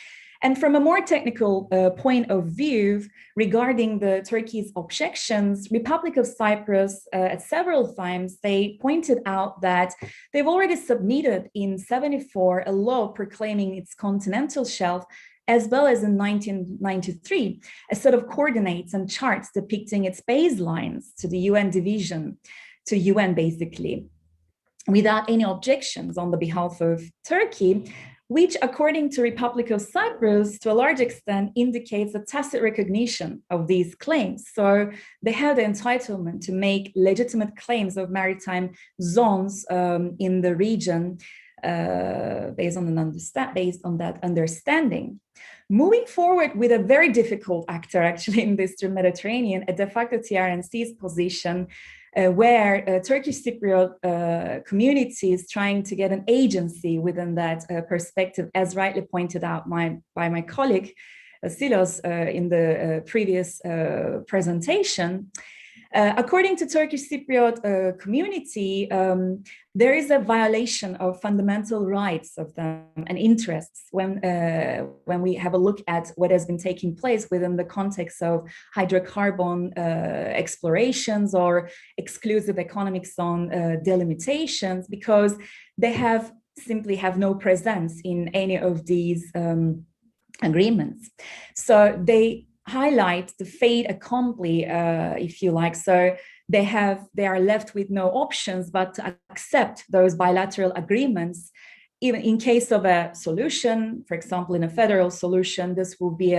And from a more technical point of view regarding the Turkey's objections, Republic of Cyprus at several times, they pointed out that they've already submitted in 1974 a law proclaiming its continental shelf, as well as in 1993, a set of coordinates and charts depicting its baselines to the UN division, to UN basically, without any objections on the behalf of Turkey, which according to Republic of Cyprus, to a large extent indicates a tacit recognition of these claims. So they have the entitlement to make legitimate claims of maritime zones in the region based on that understanding. Moving forward with a very difficult actor actually in the Eastern Mediterranean, a de facto TRNC's position, where Turkish Cypriot community is trying to get an agency within that perspective, as rightly pointed out by my colleague Vasileios in the previous presentation. According to Turkish Cypriot community, there is a violation of fundamental rights of them and interests when we have a look at what has been taking place within the context of hydrocarbon explorations or exclusive economic zone delimitations, because they simply have no presence in any of these agreements. So they highlight the fait accompli, if you like. So they are left with no options but to accept those bilateral agreements. Even in case of a solution, for example, in a federal solution, this will be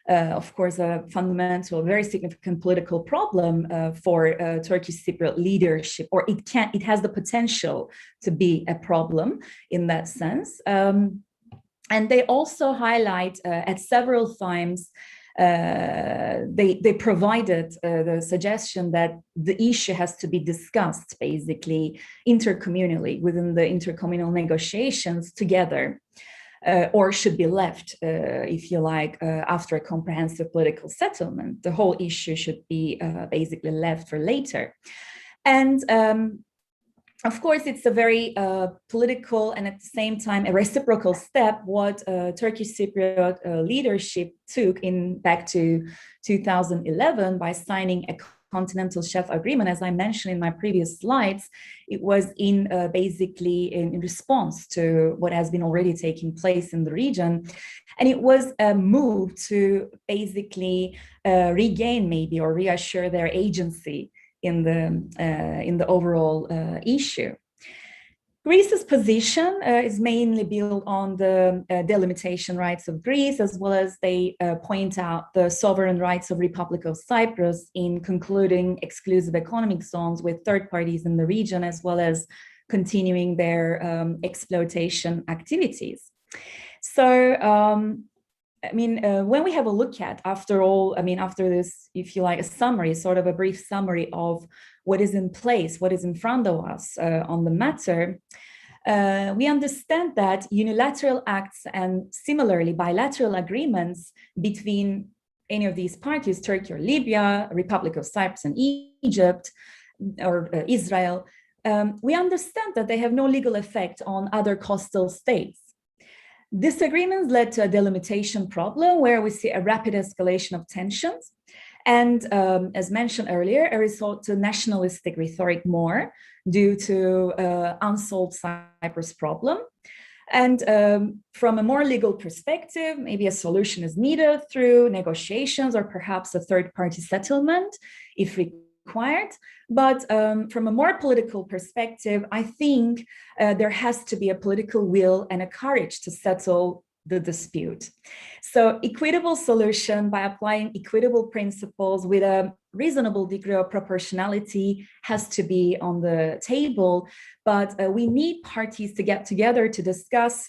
of course, a fundamental, very significant political problem for Turkish Cypriot leadership, or it has the potential to be a problem in that sense. And they also highlight at several times they provided the suggestion that the issue has to be discussed basically intercommunally within the intercommunal negotiations together, or should be left, if you like, after a comprehensive political settlement. The whole issue should be basically left for later. And of course, it's a very political and at the same time a reciprocal step what Turkish Cypriot leadership took back to 2011 by signing a continental shelf agreement. As I mentioned in my previous slides, it was basically in response to what has been already taking place in the region. And it was a move to basically regain maybe or reassure their agency in the overall issue. Greece's position is mainly built on the delimitation rights of Greece, as well as they point out the sovereign rights of Republic of Cyprus in concluding exclusive economic zones with third parties in the region, as well as continuing their exploitation activities. So, when we have a look at, after this, if you like, a summary, sort of a brief summary of what is in place, what is in front of us on the matter, we understand that unilateral acts and similarly bilateral agreements between any of these parties, Turkey or Libya, Republic of Cyprus and Egypt, or Israel, we understand that they have no legal effect on other coastal states. Disagreements led to a delimitation problem where we see a rapid escalation of tensions and, as mentioned earlier, a resort to nationalistic rhetoric more due to unsolved Cyprus problem. And from a more legal perspective, maybe a solution is needed through negotiations or perhaps a third-party settlement if required. But from a more political perspective, I think there has to be a political will and a courage to settle the dispute. So equitable solution by applying equitable principles with a reasonable degree of proportionality has to be on the table, but we need parties to get together to discuss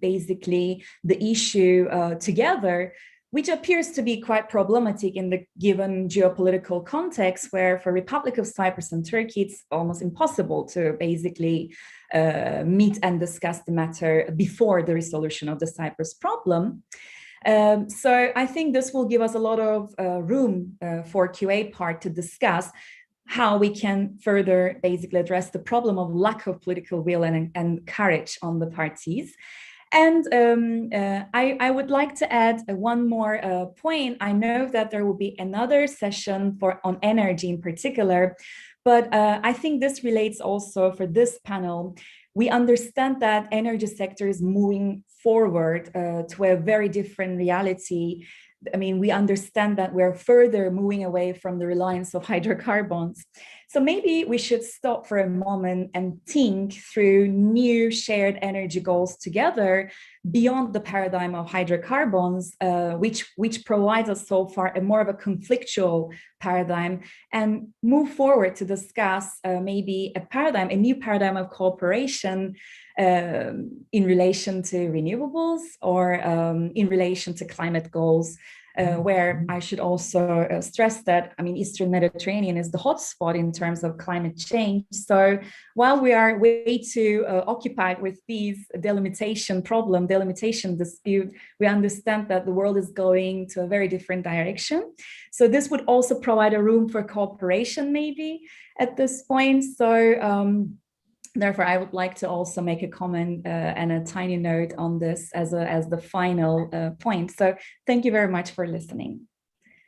basically the issue together, which appears to be quite problematic in the given geopolitical context, where for Republic of Cyprus and Turkey, it's almost impossible to basically meet and discuss the matter before the resolution of the Cyprus problem. So I think this will give us a lot of room for QA part to discuss how we can further basically address the problem of lack of political will and courage on the parties. And I would like to add one more point. I know that there will be another session on energy in particular, but I think this relates also for this panel. We understand that energy sector is moving forward to a very different reality. I mean, we understand that we're further moving away from the reliance of hydrocarbons. So maybe we should stop for a moment and think through new shared energy goals together beyond the paradigm of hydrocarbons, which provides us so far a more of a conflictual paradigm, and move forward to discuss maybe a new paradigm of cooperation in relation to renewables or in relation to climate goals, where I should also stress that, I mean, Eastern Mediterranean is the hotspot in terms of climate change. So while we are way too occupied with these delimitation dispute, we understand that the world is going to a very different direction. So this would also provide a room for cooperation maybe at this point. So therefore, I would like to also make a comment and a tiny note on this as the final point. So thank you very much for listening.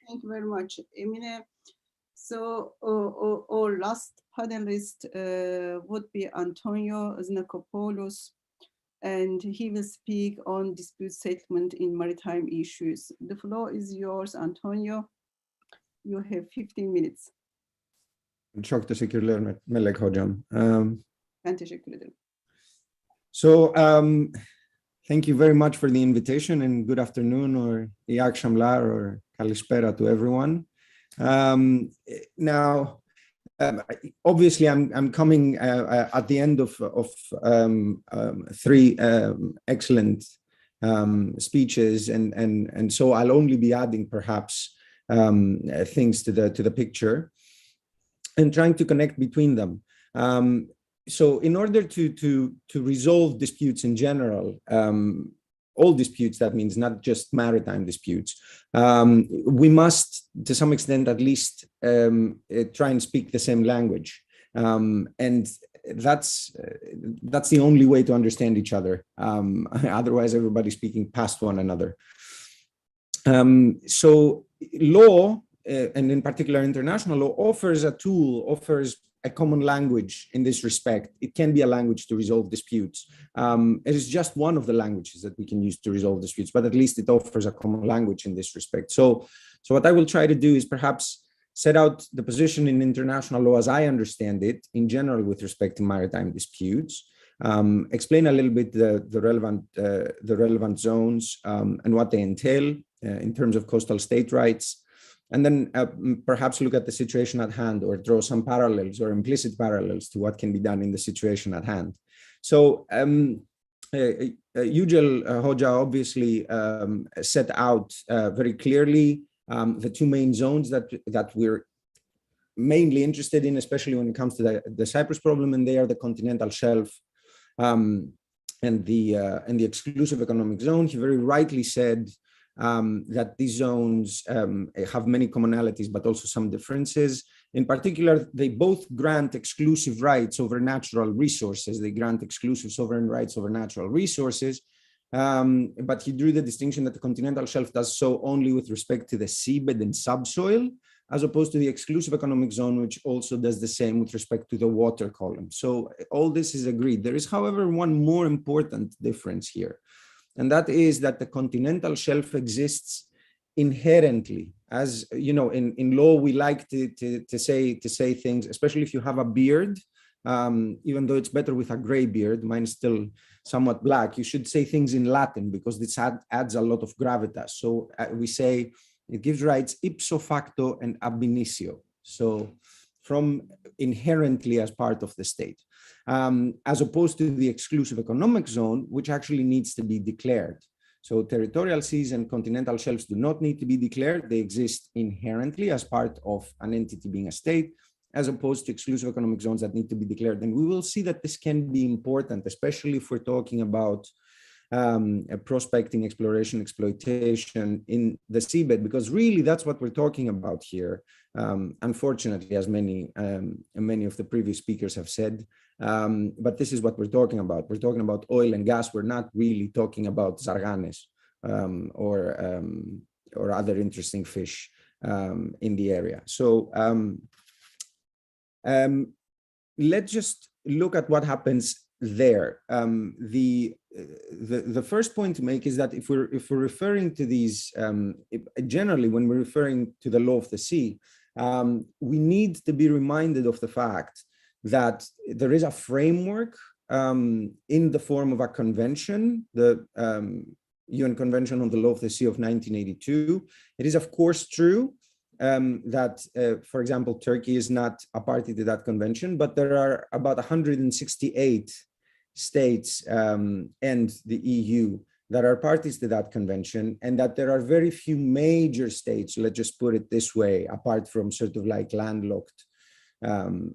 Thank you very much, Emine. So our last panelist would be Antonio Zanacopoulos, and he will speak on dispute settlement in maritime issues. The floor is yours, Antonio. You have 15 minutes.
Çok teşekkürler Melek hocam.
Ben teşekkür ederim.
So thank you very much for the invitation, and good afternoon or iyi akşamlar or kalispera to everyone. Now, obviously, I'm coming at the end of three excellent speeches, and so I'll only be adding perhaps things to the picture and trying to connect between them. So in order to resolve disputes in general, all disputes, that means not just maritime disputes, we must, to some extent at least, try and speak the same language. And that's the only way to understand each other. Otherwise, everybody's speaking past one another. So law, and in particular international law, offers a tool, offers a common language in this respect. It can be a language to resolve disputes. It is just one of the languages that we can use to resolve disputes, but at least it offers a common language in this respect. So what I will try to do is perhaps set out the position in international law as I understand it in general with respect to maritime disputes, explain a little bit the relevant zones and what they entail in terms of coastal state rights, and then perhaps look at the situation at hand or draw some parallels or implicit parallels to what can be done in the situation at hand. So Yücel Hoca obviously set out very clearly the two main zones that we're mainly interested in, especially when it comes to the Cyprus problem, and they are the continental shelf and the exclusive economic zone. He very rightly said that these zones have many commonalities, but also some differences. In particular, they both grant exclusive rights over natural resources. They grant exclusive sovereign rights over natural resources. But he drew the distinction that the continental shelf does so only with respect to the seabed and subsoil, as opposed to the exclusive economic zone, which also does the same with respect to the water column. So all this is agreed. There is, however, one more important difference here. And that is that the continental shelf exists inherently as you know, in law, we like to say things, especially if you have a beard, even though it's better with a gray beard, mine is still somewhat black, you should say things in Latin because this adds a lot of gravitas. So we say it gives rights ipso facto and ab initio. So from inherently as part of the state, as opposed to the exclusive economic zone, which actually needs to be declared. So territorial seas and continental shelves do not need to be declared. They exist inherently as part of an entity being a state, as opposed to exclusive economic zones that need to be declared. And we will see that this can be important, especially if we're talking about prospecting, exploration, exploitation in the seabed, because really that's what we're talking about here. Unfortunately, as many of the previous speakers have said, but this is what we're talking about. We're talking about oil and gas. We're not really talking about zarganes or other interesting fish in the area. So let's just look at what happens there. The first point to make is that if we're referring to these, generally when we're referring to the law of the sea, we need to be reminded of the fact that there is a framework in the form of a convention, the UN Convention on the Law of the Sea of 1982. It is of course true that, for example, Turkey is not a party to that convention, but there are about 168 states and the EU that are parties to that convention, and that there are very few major states, let's just put it this way, apart from sort of like landlocked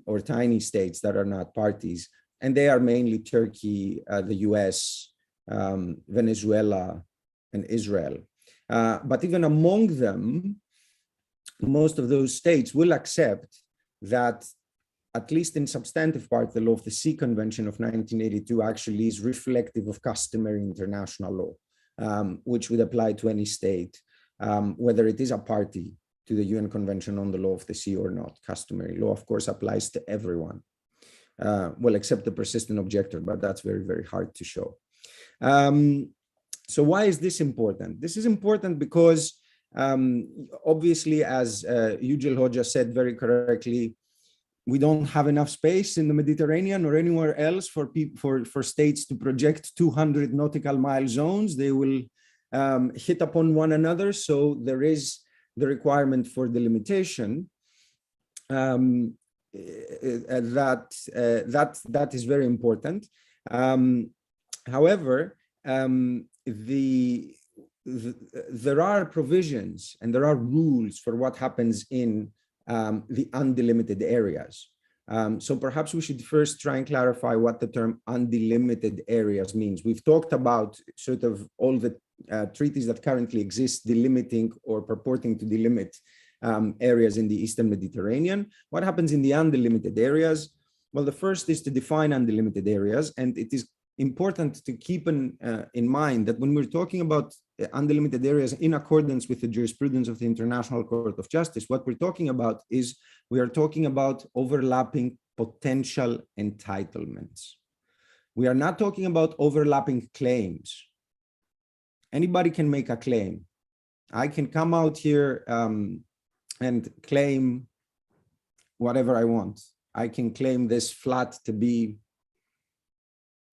or tiny states that are not parties, and they are mainly Turkey, the US, Venezuela, and Israel. But even among them, most of those states will accept that, at least in substantive part, the Law of the Sea Convention of 1982 actually is reflective of customary international law, which would apply to any state, whether it is a party to the UN Convention on the Law of the Sea or not. Customary law, of course, applies to everyone, well, except the persistent objector, but that's very, very hard to show. So why is this important? This is important because obviously, as Yücel Hoca said very correctly, we don't have enough space in the Mediterranean or anywhere else for states to project 200 nautical mile zones. They will hit upon one another. So there is the requirement for delimitation. That is very important. However, there are provisions and there are rules for what happens in the undelimited areas. So perhaps we should first try and clarify what the term undelimited areas means. We've talked about sort of all the treaties that currently exist delimiting or purporting to delimit areas in the Eastern Mediterranean. What happens in the undelimited areas? Well, the first is to define undelimited areas, and it is important to keep in mind that when we're talking about undelimited areas in accordance with the jurisprudence of the International Court of Justice, what we're talking about is we are talking about overlapping potential entitlements. We are not talking about overlapping claims. Anybody can make a claim. I can come out here and claim whatever I want. I can claim this flat to be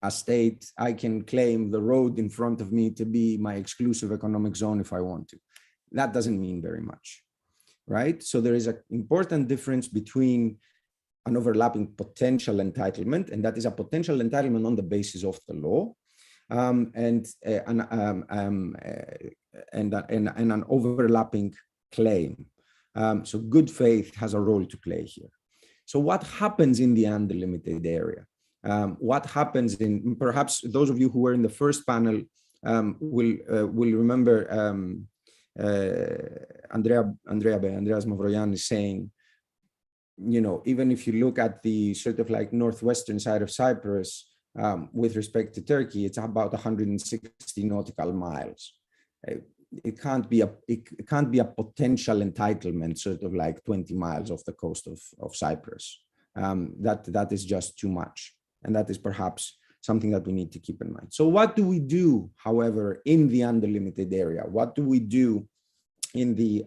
a state. I can claim the road in front of me to be my exclusive economic zone if I want to. That doesn't mean very much, right? So there is an important difference between an overlapping potential entitlement, and that is a potential entitlement on the basis of the law, and an overlapping claim. So good faith has a role to play here. So what happens in the undelimited area? What happens in, perhaps those of you who were in the first panel will remember Andreas Mavroyiannis saying, you know, even if you look at the sort of like northwestern side of Cyprus with respect to Turkey, it's about 160 nautical miles. It can't be a potential entitlement sort of like 20 miles off the coast of Cyprus. That is just too much. And that is perhaps something that we need to keep in mind. So what do we do, however, in the undelimited area? What do we do in the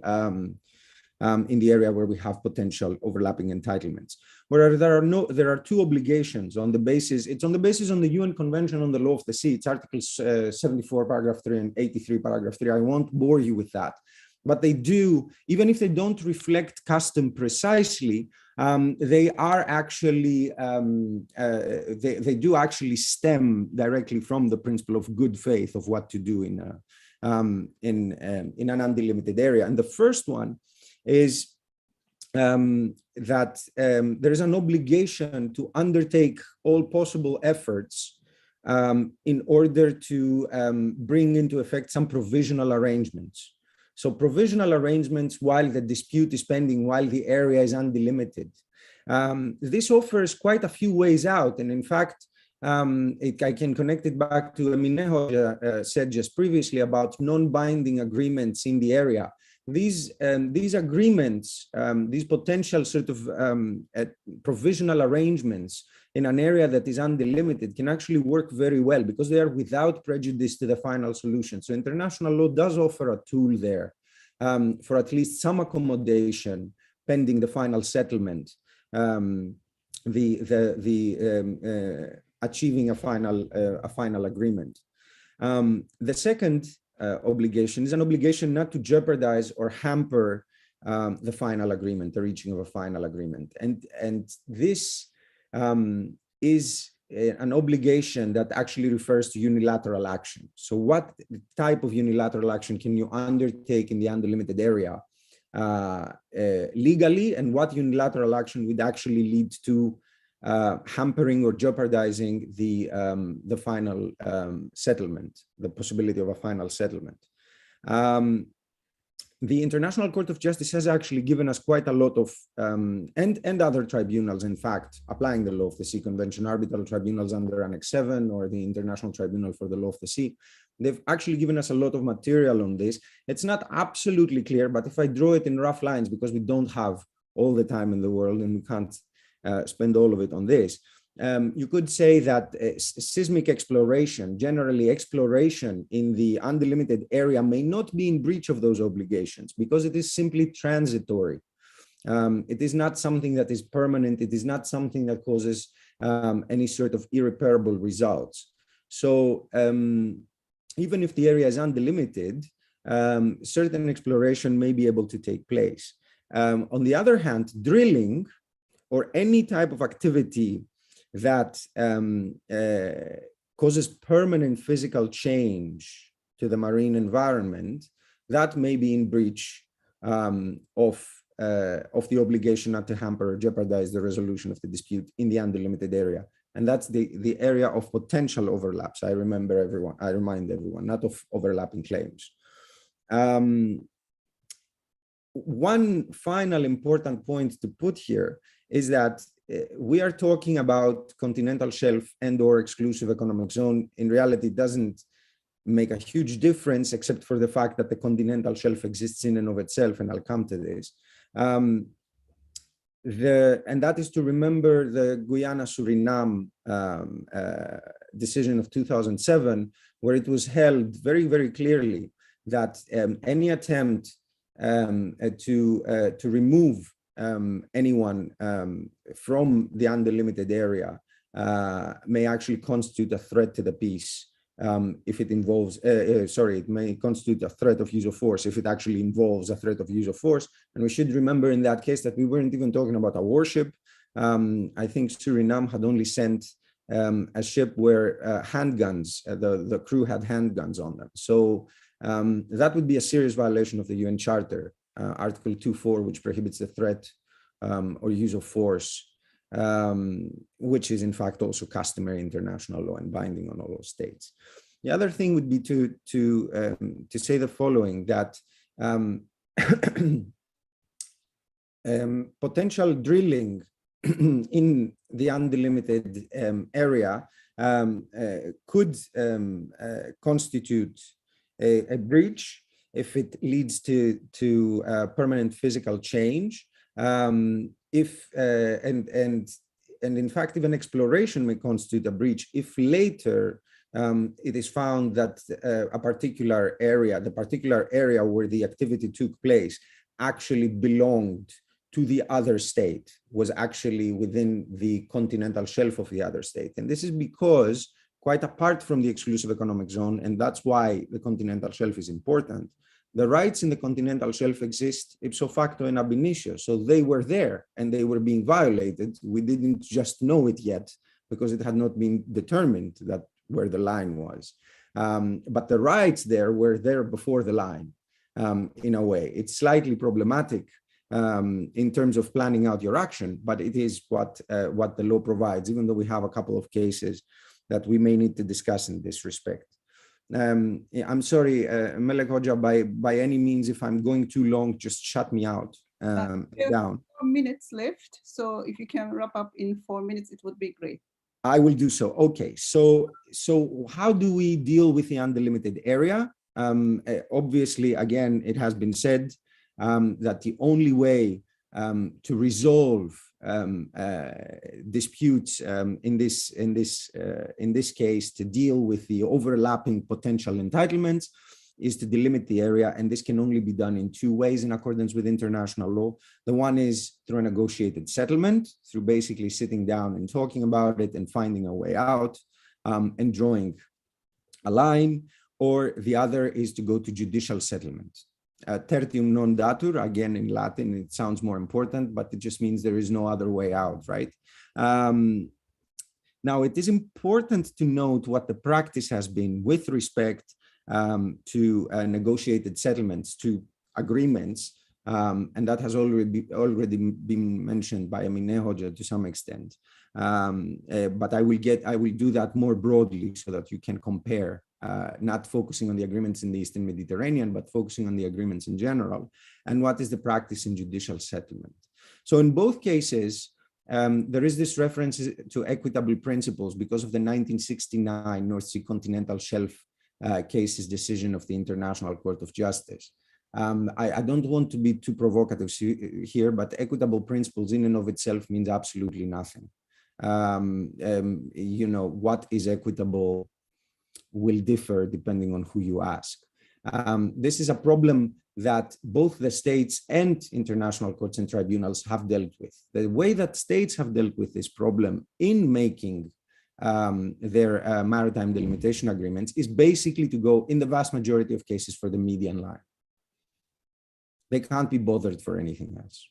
area where we have potential overlapping entitlements. Where there are two obligations on the basis, it's on the basis on the UN Convention on the Law of the Sea. It's Articles 74, paragraph 3 and 83, paragraph 3. I won't bore you with that. But they do, even if they don't reflect custom precisely, they are actually, they do actually stem directly from the principle of good faith of what to do in an undelimited area. And the first one is that there is an obligation to undertake all possible efforts in order to bring into effect some provisional arrangements. So provisional arrangements while the dispute is pending, while the area is undelimited. This offers quite a few ways out. And in fact, I can connect it back to Emine said just previously about non-binding agreements in the area. These agreements, these potential sort of provisional arrangements in an area that is undelimited can actually work very well because they are without prejudice to the final solution. So international law does offer a tool there for at least some accommodation pending the final settlement, achieving a final agreement. The second obligation is an obligation not to jeopardize or hamper the final agreement, the reaching of a final agreement. And this is an obligation that actually refers to unilateral action. So what type of unilateral action can you undertake in the undelimited area legally, and what unilateral action would actually lead to hampering or jeopardizing the final settlement, the possibility of a final settlement. The International Court of Justice has actually given us quite a lot of, and other tribunals, in fact, applying the Law of the Sea Convention, arbitral tribunals under Annex 7 or the International Tribunal for the Law of the Sea. They've actually given us a lot of material on this. It's not absolutely clear, but if I draw it in rough lines, because we don't have all the time in the world and we can't spend all of it on this, you could say that seismic exploration, generally exploration in the undelimited area, may not be in breach of those obligations because it is simply transitory. It is not something that is permanent. It is not something that causes any sort of irreparable results. So even if the area is undelimited, certain exploration may be able to take place. On the other hand, drilling or any type of activity that causes permanent physical change to the marine environment, that may be in breach of the obligation not to hamper or jeopardize the resolution of the dispute in the undelimited area. And that's the area of potential overlaps. I remind everyone, not of overlapping claims. One final important point to put here is that we are talking about continental shelf and or exclusive economic zone. In reality, it doesn't make a huge difference except for the fact that the continental shelf exists in and of itself, and I'll come to this. And that is to remember the Guyana-Suriname decision of 2007, where it was held very, very clearly that any attempt to remove anyone from the undelimited area may actually constitute a threat to the peace if it involves, it may constitute a threat of use of force if it actually involves a threat of use of force. And we should remember in that case that we weren't even talking about a warship. I think Suriname had only sent a ship where handguns, the crew had handguns on them. So that would be a serious violation of the UN Charter, Article 2.4, which prohibits the threat or use of force, which is in fact also customary international law and binding on all states. The other thing would be to say the following, that potential drilling in the undelimited area could constitute a breach if it leads to permanent physical change. And in fact, even exploration may constitute a breach if later it is found that the particular area where the activity took place actually belonged to the other state, was actually within the continental shelf of the other state. And this is because, quite apart from the exclusive economic zone, and that's why the continental shelf is important, the rights in the continental shelf exist ipso facto and ab initio. So they were there and they were being violated. We didn't just know it yet because it had not been determined that where the line was. But the rights there were there before the line, in a way. It's slightly problematic in terms of planning out your action, but it is what the law provides, even though we have a couple of cases that we may need to discuss in this respect. I'm sorry, Melek Hoca, by any means, if I'm going too long, just shut me out down.
4 minutes left, so if you can wrap up in 4 minutes, it would be great.
I will do so. Okay, so how do we deal with the undelimited area? Obviously, again, it has been said that the only way to resolve disputes in this case, to deal with the overlapping potential entitlements, is to delimit the area, and this can only be done in 2 ways in accordance with international law. The one is through a negotiated settlement, through basically sitting down and talking about it and finding a way out and drawing a line, or the other is to go to judicial settlement. Tertium non datur, again in Latin, it sounds more important, but it just means there is no other way out, right? Now, it is important to note what the practice has been with respect to negotiated settlements, to agreements, and that has already been mentioned by Emine Hoca to some extent. But I will do that more broadly so that you can compare, not focusing on the agreements in the Eastern Mediterranean, but focusing on the agreements in general, and what is the practice in judicial settlement. So in both cases, there is this reference to equitable principles because of the 1969 North Sea Continental Shelf cases decision of the International Court of Justice. I don't want to be too provocative here, but equitable principles in and of itself means absolutely nothing. You know, what is equitable will differ depending on who you ask. This is a problem that both the states and international courts and tribunals have dealt with. The way that states have dealt with this problem in making their maritime delimitation agreements is basically to go, in the vast majority of cases, for the median line. They can't be bothered for anything else.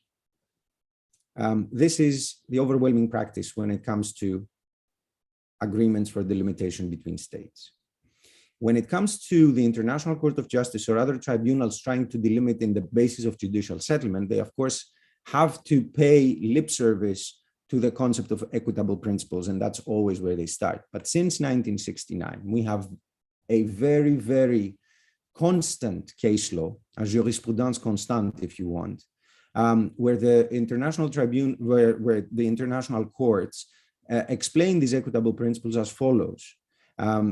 This is the overwhelming practice when it comes to agreements for delimitation between states. When it comes to the International Court of Justice or other tribunals trying to delimit in the basis of judicial settlement, they of course have to pay lip service to the concept of equitable principles, and that's always where they start. But since 1969, we have a very, very constant case law, a jurisprudence constante, if you want, where the international tribunal, where the international courts explain these equitable principles as follows.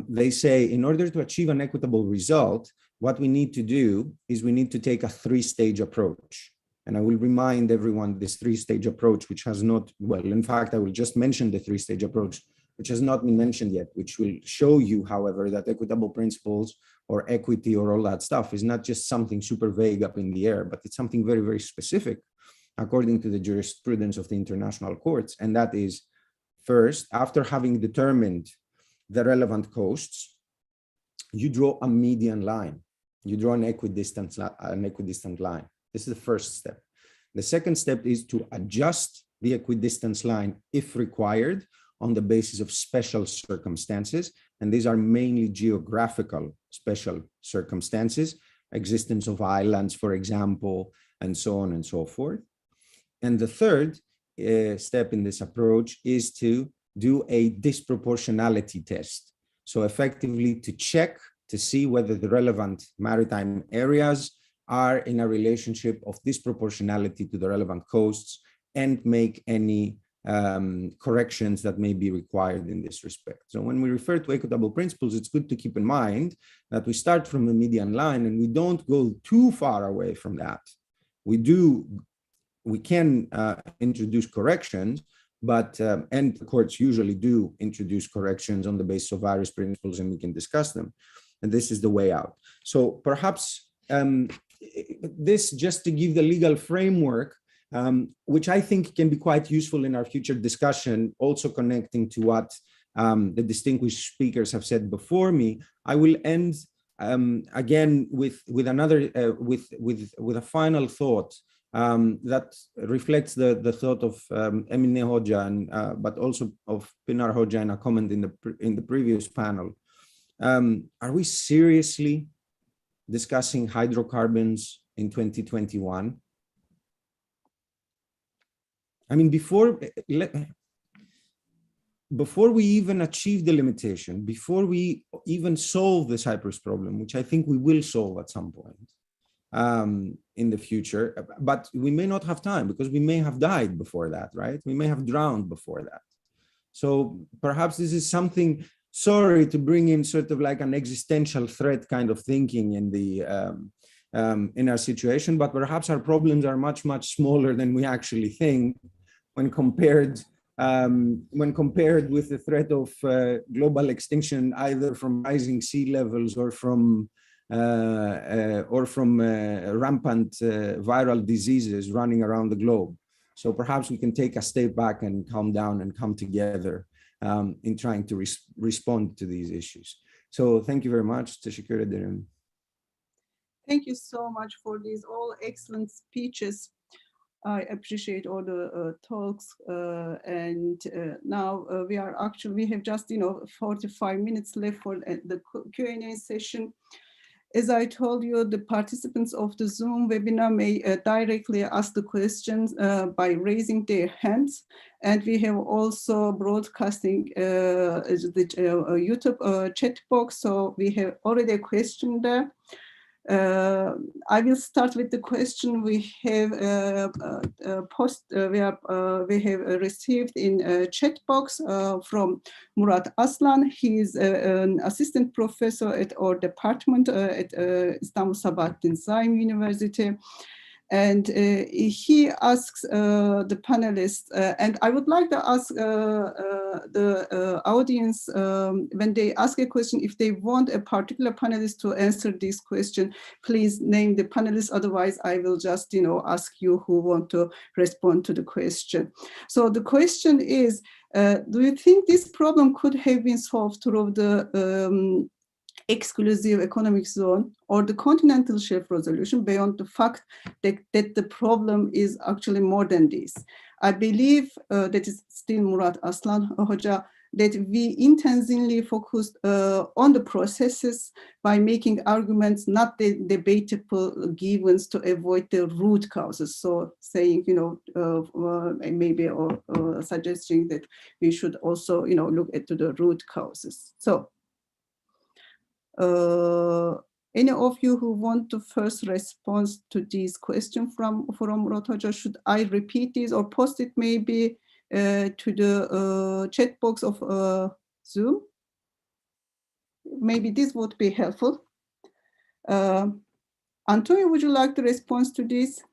They say, in order to achieve an equitable result, what we need to do is we need to take a 3-stage approach. And I will remind everyone this 3-stage approach, which has not, well, in fact, I will just mention the 3-stage approach, which has not been mentioned yet, which will show you, however, that equitable principles or equity or all that stuff is not just something super vague up in the air, but it's something very, very specific according to the jurisprudence of the international courts. And that is, first, after having determined the relevant coasts, you draw a median line. You draw an equidistant line. This is the first step. The second step is to adjust the equidistance line if required on the basis of special circumstances. And these are mainly geographical special circumstances, existence of islands, for example, and so on and so forth. And the third step in this approach is to do a disproportionality test. So effectively to check to see whether the relevant maritime areas are in a relationship of disproportionality to the relevant coasts and make any corrections that may be required in this respect. So when we refer to equitable principles, it's good to keep in mind that we start from the median line and we don't go too far away from that. We can introduce corrections, But, and the courts usually do introduce corrections on the basis of various principles, and we can discuss them. And this is the way out. So perhaps this, just to give the legal framework, which I think can be quite useful in our future discussion, also connecting to what the distinguished speakers have said before me. I will end again with a final thought that reflects the thought of Emine Hoca, and but also of Pinar Hoca in a comment in the previous panel. Are we seriously discussing hydrocarbons in 2021? I mean, before we even achieve the limitation, before we even solve the Cyprus problem, which I think we will solve at some point in the future, but we may not have time because we may have died before that, right? We may have drowned before that. So perhaps this is something, sorry to bring in sort of like an existential threat kind of thinking in the in our situation, but perhaps our problems are much, much smaller than we actually think when compared with the threat of global extinction, either from rising sea levels or from rampant viral diseases running around the globe. So perhaps we can take a step back and calm down and come together in trying to respond to these issues. So thank you very much. Teşekkür ederim.
Thank you so much for these all excellent speeches. I appreciate all the talks, and now we have just 45 minutes left for the Q&A session. As I told you, the participants of the Zoom webinar may directly ask the questions by raising their hands, and we have also broadcasting the YouTube chat box, so we have already a question there. I will start with the question we have we have received in chat box from Murat Aslan. He is an assistant professor at our department at İstanbul Sabahattin Zaim University. And he asks the panelists, and I would like to ask the audience, when they ask a question, if they want a particular panelist to answer this question, please name the panelist. Otherwise, I will just ask you who want to respond to the question. So the question is, do you think this problem could have been solved through the exclusive economic zone or the continental shelf resolution, beyond the fact that the problem is actually more than this? I believe that is still Murat Aslan Hoca, that we intentionally focused on the processes by making arguments not the debatable givens to avoid the root causes. So saying, maybe or suggesting that we should also, look at the root causes. So any of you who want to first respond to this question from Murat Hoca, should I repeat this or post it maybe to the chat box of Zoom? Maybe this would be helpful. Antonio, would you like to respond to this?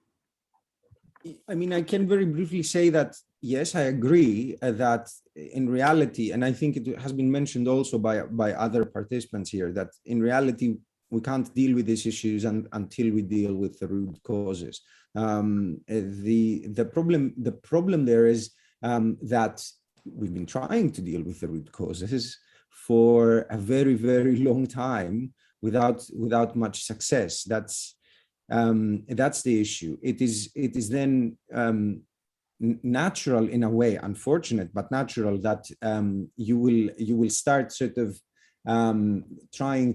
I mean, I can very briefly say that, yes, I agree that in reality, and I think it has been mentioned also by other participants here, that in reality, we can't deal with these issues until we deal with the root causes. The problem there is that we've been trying to deal with the root causes for a very, very long time without much success. That's the issue. It is then natural in a way, unfortunate but natural, that you will start sort of trying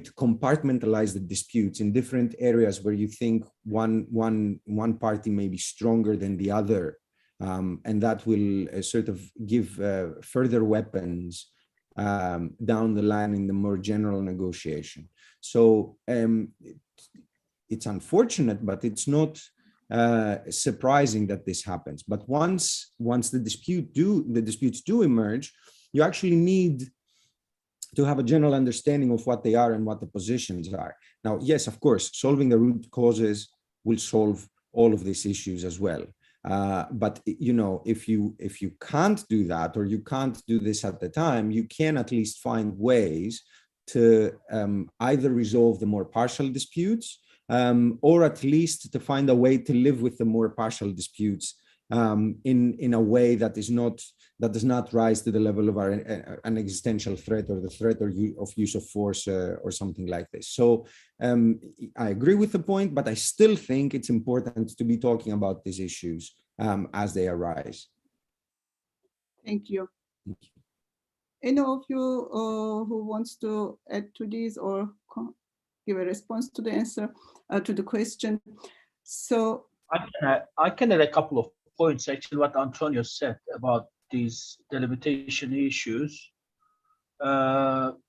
to compartmentalize the disputes in different areas where you think one party may be stronger than the other, and that will sort of give further weapons down the line in the more general negotiation. So it's unfortunate, but it's not surprising that this happens. But once the disputes do emerge, you actually need to have a general understanding of what they are and what the positions are. Now, yes, of course, solving the root causes will solve all of these issues as well. But you know, if you can't do that, or you can't do this at the time, you can at least find ways to either resolve the more partial disputes, or at least to find a way to live with the more partial disputes in a way that does not rise to the level of an existential threat, or the threat of use of force, or something like this. So I agree with the point, but I still think it's important to be talking about these issues as they arise.
Thank you. Any of you who wants to add to this or give a response to the answer to the question? So
I can add a couple of points, actually, what Antonio said about these delimitation issues.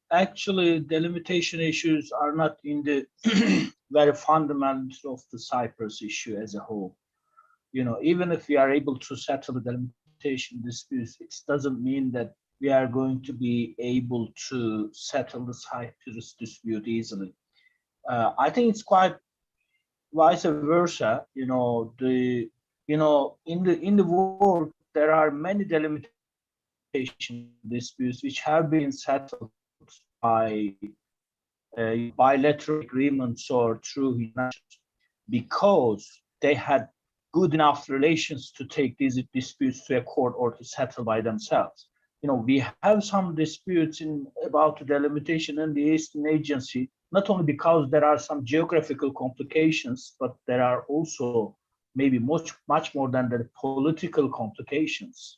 Actually, delimitation issues are not in the very fundamental of the Cyprus issue as a whole. You know, even if we are able to settle the delimitation disputes, it doesn't mean that we are going to be able to settle the Cyprus dispute easily. I think it's quite vice versa. You know, in the world, there are many delimitation disputes which have been settled by bilateral agreements or through because they had good enough relations to take these disputes to a court or to settle by themselves. You know, we have some disputes about the delimitation in the Eastern Agency, not only because there are some geographical complications, but there are also maybe much more than the political complications.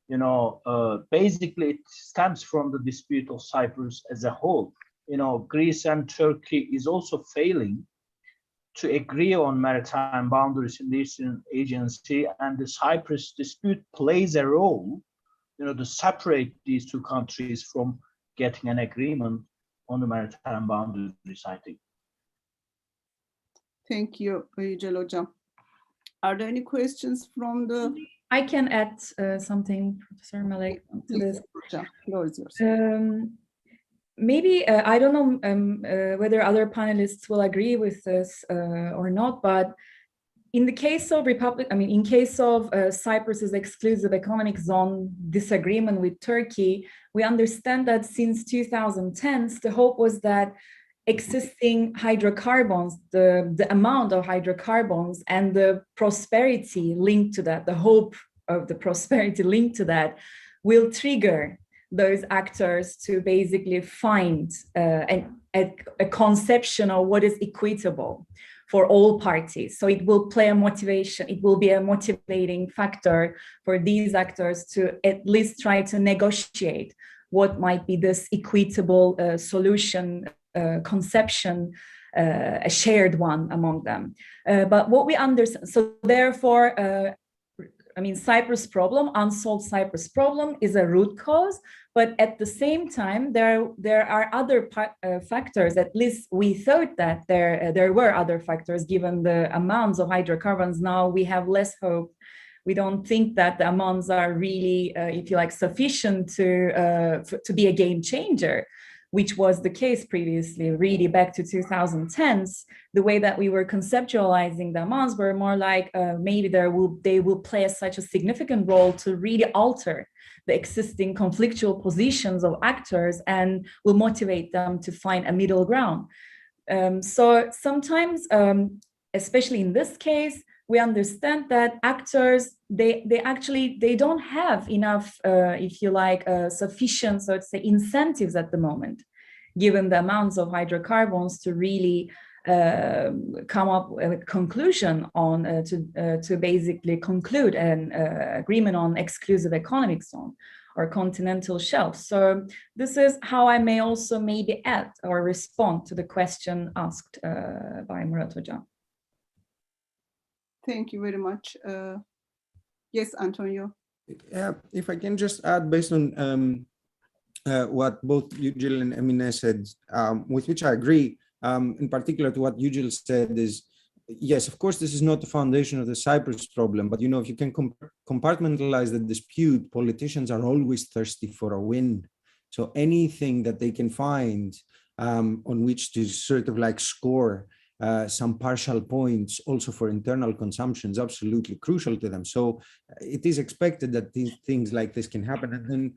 You know, basically it stems from the dispute of Cyprus as a whole. You know, Greece and Turkey is also failing to agree on maritime boundaries in the Eastern Agency, and the Cyprus dispute plays a role, you know, to separate these two countries from getting an agreement on the maritime boundaries, I think.
thank you, Yücel Hocam. Are there any questions from the?
I can add something, Professor Melek, to this.
Floor is yours.
Maybe, I don't know whether other panelists will agree with this or not, but in the case of in case of Cyprus's exclusive economic zone disagreement with Turkey, we understand that since 2010s, the hope was that existing hydrocarbons, the amount of hydrocarbons and the prosperity linked to that, the hope of the prosperity linked to that, will trigger those actors to basically find a conception of what is equitable for all parties. So it will play a motivation, it will be a motivating factor for these actors to at least try to negotiate what might be this equitable solution, conception, a shared one among them. But what we understand, so therefore, Cyprus problem, unsolved Cyprus problem is a root cause, but at the same time, there are other factors. At least we thought that there were other factors given the amounts of hydrocarbons. Now we have less hope. We don't think that the amounts are really, if you like, sufficient to be a game changer, which was the case previously, really back to 2010s. The way that we were conceptualizing the amounts were more like maybe they will play such a significant role to really alter the existing conflictual positions of actors and will motivate them to find a middle ground. So sometimes, especially in this case, we understand that actors, they don't have enough, if you like, sufficient, so to say, incentives at the moment, given the amounts of hydrocarbons to really come up with a conclusion on, to basically conclude an agreement on exclusive economic zone or continental shelf. So this is how I may also maybe add or respond to the question asked by Murat Hocam.
Thank you very much. Yes, Antonio.
Yeah, if I can just add based on what both Yücel and Emine said, with which I agree, in particular to what Yücel said is, yes, of course, this is not the foundation of the Cyprus problem, but if you can compartmentalize the dispute, politicians are always thirsty for a win. So anything that they can find on which to sort of like score some partial points also for internal consumption is absolutely crucial to them. So it is expected that these things like this can happen, and then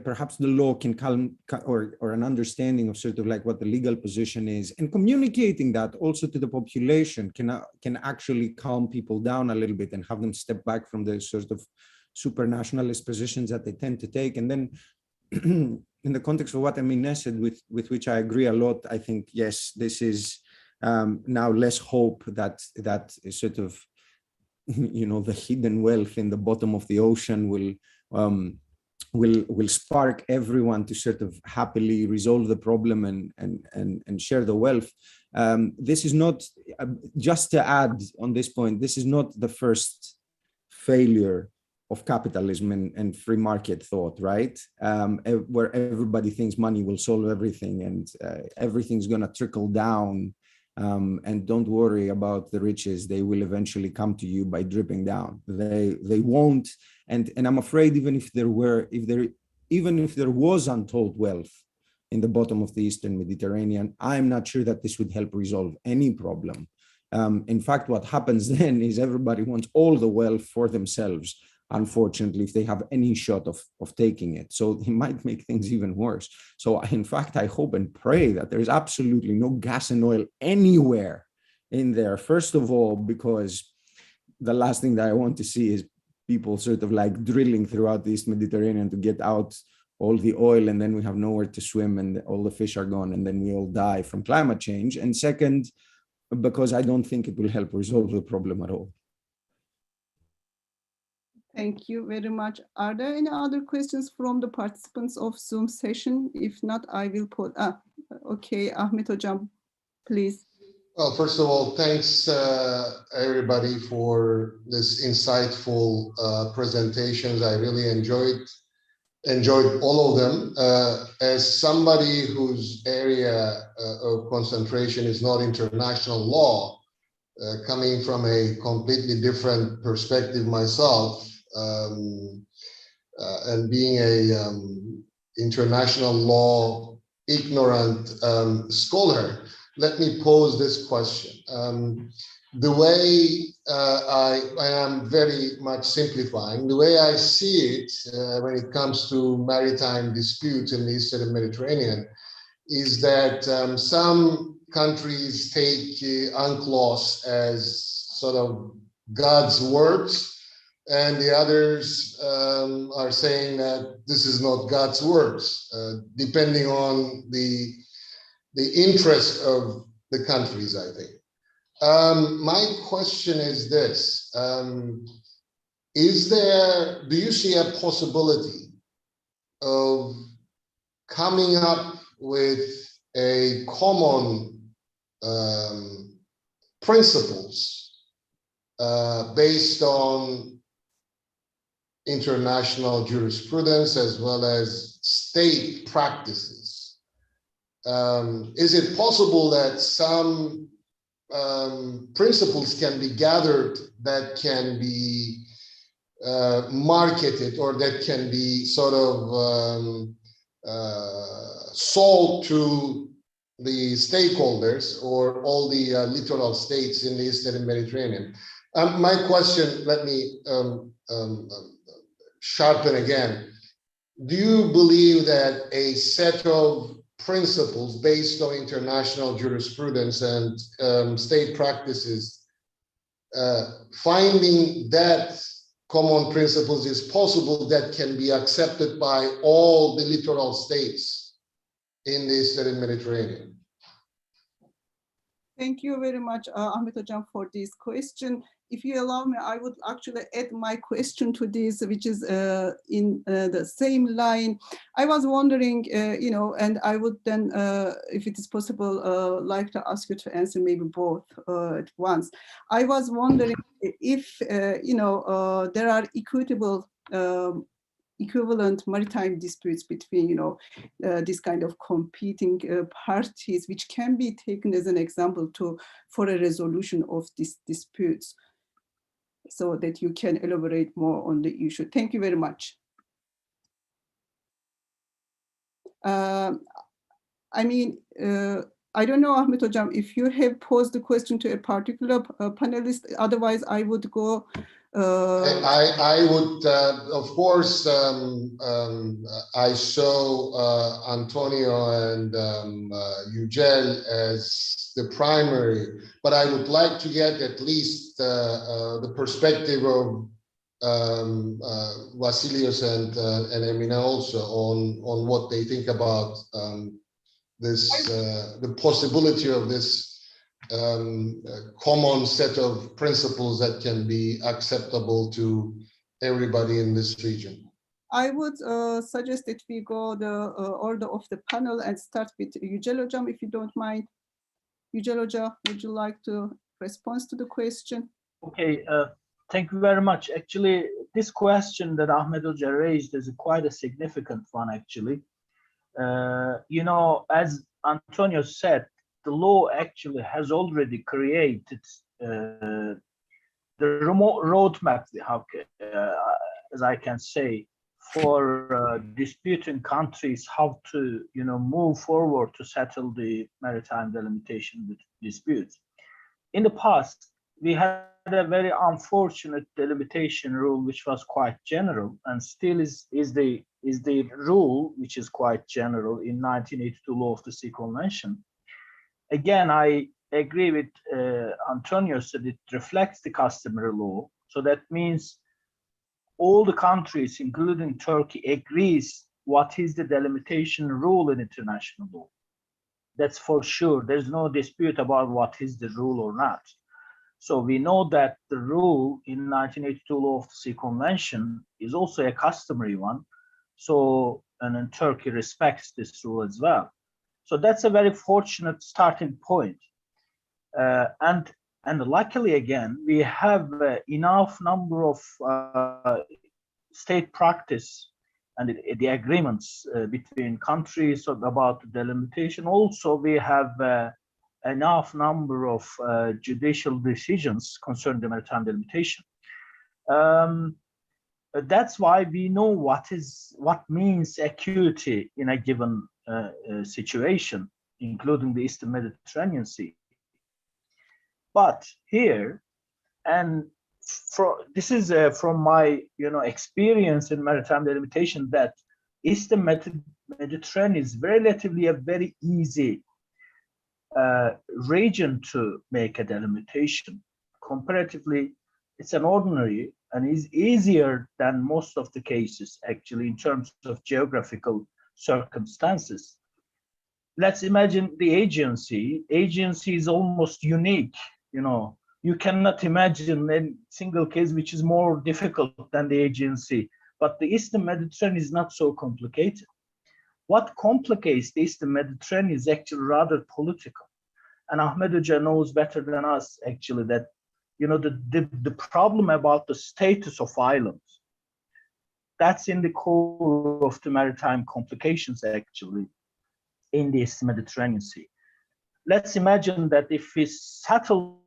perhaps the law can calm, or an understanding of sort of like what the legal position is, and communicating that also to the population can actually calm people down a little bit and have them step back from the sort of supranationalist positions that they tend to take. And then in the context of what Emine said, with which I agree a lot, I think, yes, this is now less hope that sort of, you know, the hidden wealth in the bottom of the ocean will spark everyone to sort of happily resolve the problem and share the wealth. This is not, just to add on this point, this is not the first failure of capitalism and free market thought, right? Where everybody thinks money will solve everything and everything's gonna trickle down, and don't worry about the riches, they will eventually come to you by dripping down. They won't, and I'm afraid even if there was untold wealth in the bottom of the Eastern Mediterranean, I'm not sure that this would help resolve any problem. In fact, what happens then is everybody wants all the wealth for themselves, unfortunately, if they have any shot of taking it. So it might make things even worse. So in fact, I hope and pray that there's absolutely no gas and oil anywhere in there. First of all, because the last thing that I want to see is people sort of like drilling throughout the East Mediterranean to get out all the oil, and then we have nowhere to swim and all the fish are gone, and then we all die from climate change. And second, because I don't think it will help resolve the problem at all.
Thank you very much. Are there any other questions from the participants of Zoom session? If not, I will put, okay, Ahmet Hocam, please.
Well, first of all, thanks everybody for this insightful presentations. I really enjoyed all of them. As somebody whose area of concentration is not international law, coming from a completely different perspective myself, and being a international law ignorant scholar, let me pose this question. The way I am very much simplifying, the way I see it when it comes to maritime disputes in the Eastern Mediterranean is that some countries take UNCLOS as sort of God's words, and the others are saying that this is not God's words, depending on the interest of the countries, I think. My question is this: do you see a possibility of coming up with a common principles based on international jurisprudence as well as state practices? Is it possible that some principles can be gathered that can be marketed, or that can be sort of sold to the stakeholders or all the littoral states in the Eastern Mediterranean? My question, let me sharpen again. Do you believe that a set of principles based on international jurisprudence and state practices, finding that common principles is possible that can be accepted by all the littoral states in the Eastern Mediterranean?
Thank you very much, Ahmet Hocam, for this question. If you allow me, I would actually add my question to this, which is in the same line. I was wondering, you know, and I would then, if it is possible, like to ask you to answer maybe both at once. I was wondering if, you know, there are equivalent maritime disputes between, you know, this kind of competing parties, which can be taken as an example for a resolution of these disputes, so that you can elaborate more on the issue. Thank you very much. I mean, I don't know, Ahmet Hocam, if you have posed the question to a particular panelist, otherwise I would go.
I would, of course, I show Antonio and Yücel as the primary, but I would like to get at least the perspective of Vasileios and Emine also on what they think about this, the possibility of this common set of principles that can be acceptable to everybody in this region.
I would suggest that we go the order of the panel and start with Yücel Hocam, if you don't mind. Yücel Hocam, would you like to respond to the question?
Okay, thank you very much. Actually, this question that Ahmet Hoca raised is quite a significant one, actually. You know, as Antonio said, the law actually has already created the remote roadmap, as I can say, for disputing countries how to, you know, move forward to settle the maritime delimitation disputes. In the past, we had a very unfortunate delimitation rule, which was quite general, and still is the rule which is quite general in 1982 Law of the Sea Convention. Again, I agree with Antonio that it reflects the customary law. So that means all the countries, including Turkey, agrees what is the delimitation rule in international law. That's for sure. There's no dispute about what is the rule or not. So we know that the rule in 1982 Law of the Sea Convention is also a customary one. So, and then Turkey respects this rule as well. So that's a very fortunate starting point. And luckily, again, we have enough number of state practice and the agreements between countries about the delimitation. Also, we have enough number of judicial decisions concerning the maritime delimitation. That's why we know what means acuity in a given situation, including the Eastern Mediterranean Sea. But here, and this is from my experience in maritime delimitation, that Eastern Mediterranean is relatively a very easy region to make a delimitation. Comparatively, it's an ordinary and is easier than most of the cases, actually, in terms of geographical circumstances. Let's imagine the agency. Agency is almost unique. You cannot imagine a single case which is more difficult than the agency. But the Eastern Mediterranean is not so complicated. What complicates the Eastern Mediterranean is actually rather political. And Ahmet Hoca knows better than us, actually, that the problem about the status of islands, that's in the core of the maritime complications, actually, in the Eastern Mediterranean Sea. Let's imagine that if we settle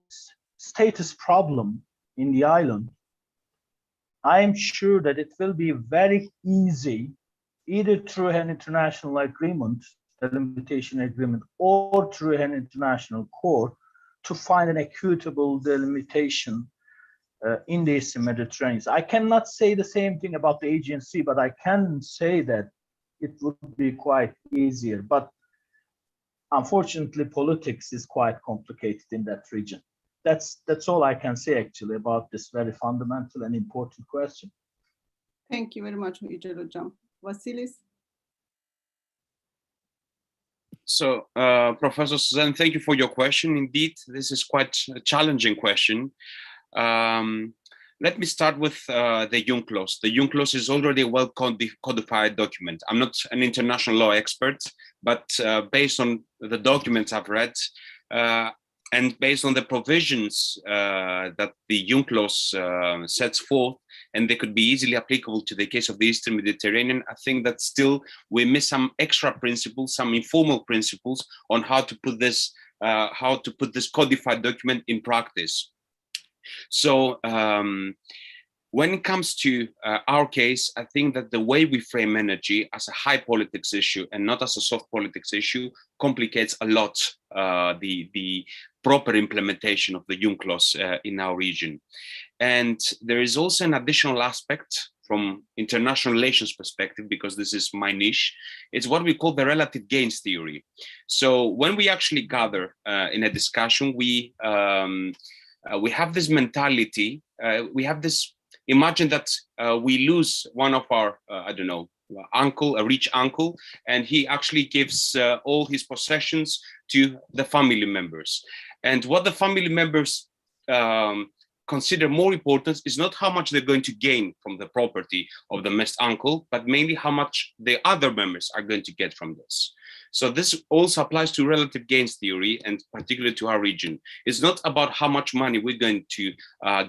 status problem in the island, I am sure that it will be very easy, either through an international agreement, a delimitation agreement, or through an international court, to find an equitable delimitation in the Eastern Mediterranean. I cannot say the same thing about the Aegean Sea, but I can say that it would be quite easier. But unfortunately, politics is quite complicated in that region. That's all I can say, actually, about this very fundamental and important question.
Thank you very much, Yücel Hocam. Vasileios?
So, Professor Suzanne, thank you for your question. Indeed, this is quite a challenging question. Let me start with the UNCLOS. The UNCLOS is already a well codified document. I'm not an international law expert, but based on the documents I've read, and based on the provisions that the UNCLOS sets forth, and they could be easily applicable to the case of the Eastern Mediterranean, I think that still we miss some extra principles, some informal principles on how to put this codified document in practice. So when it comes to our case, I think that the way we frame energy as a high politics issue and not as a soft politics issue complicates a lot the proper implementation of the UNCLOS in our region. And there is also an additional aspect from international relations perspective, because this is my niche. It's what we call the relative gains theory. So when we actually gather in a discussion, we have this mentality, we have this, imagine that we lose one of our, I don't know, uncle, a rich uncle, and he actually gives all his possessions to the family members. And what the family members consider more important is not how much they're going to gain from the property of the missed uncle, but mainly how much the other members are going to get from this. So this also applies to relative gains theory, and particularly to our region. It's not about how much money we're going to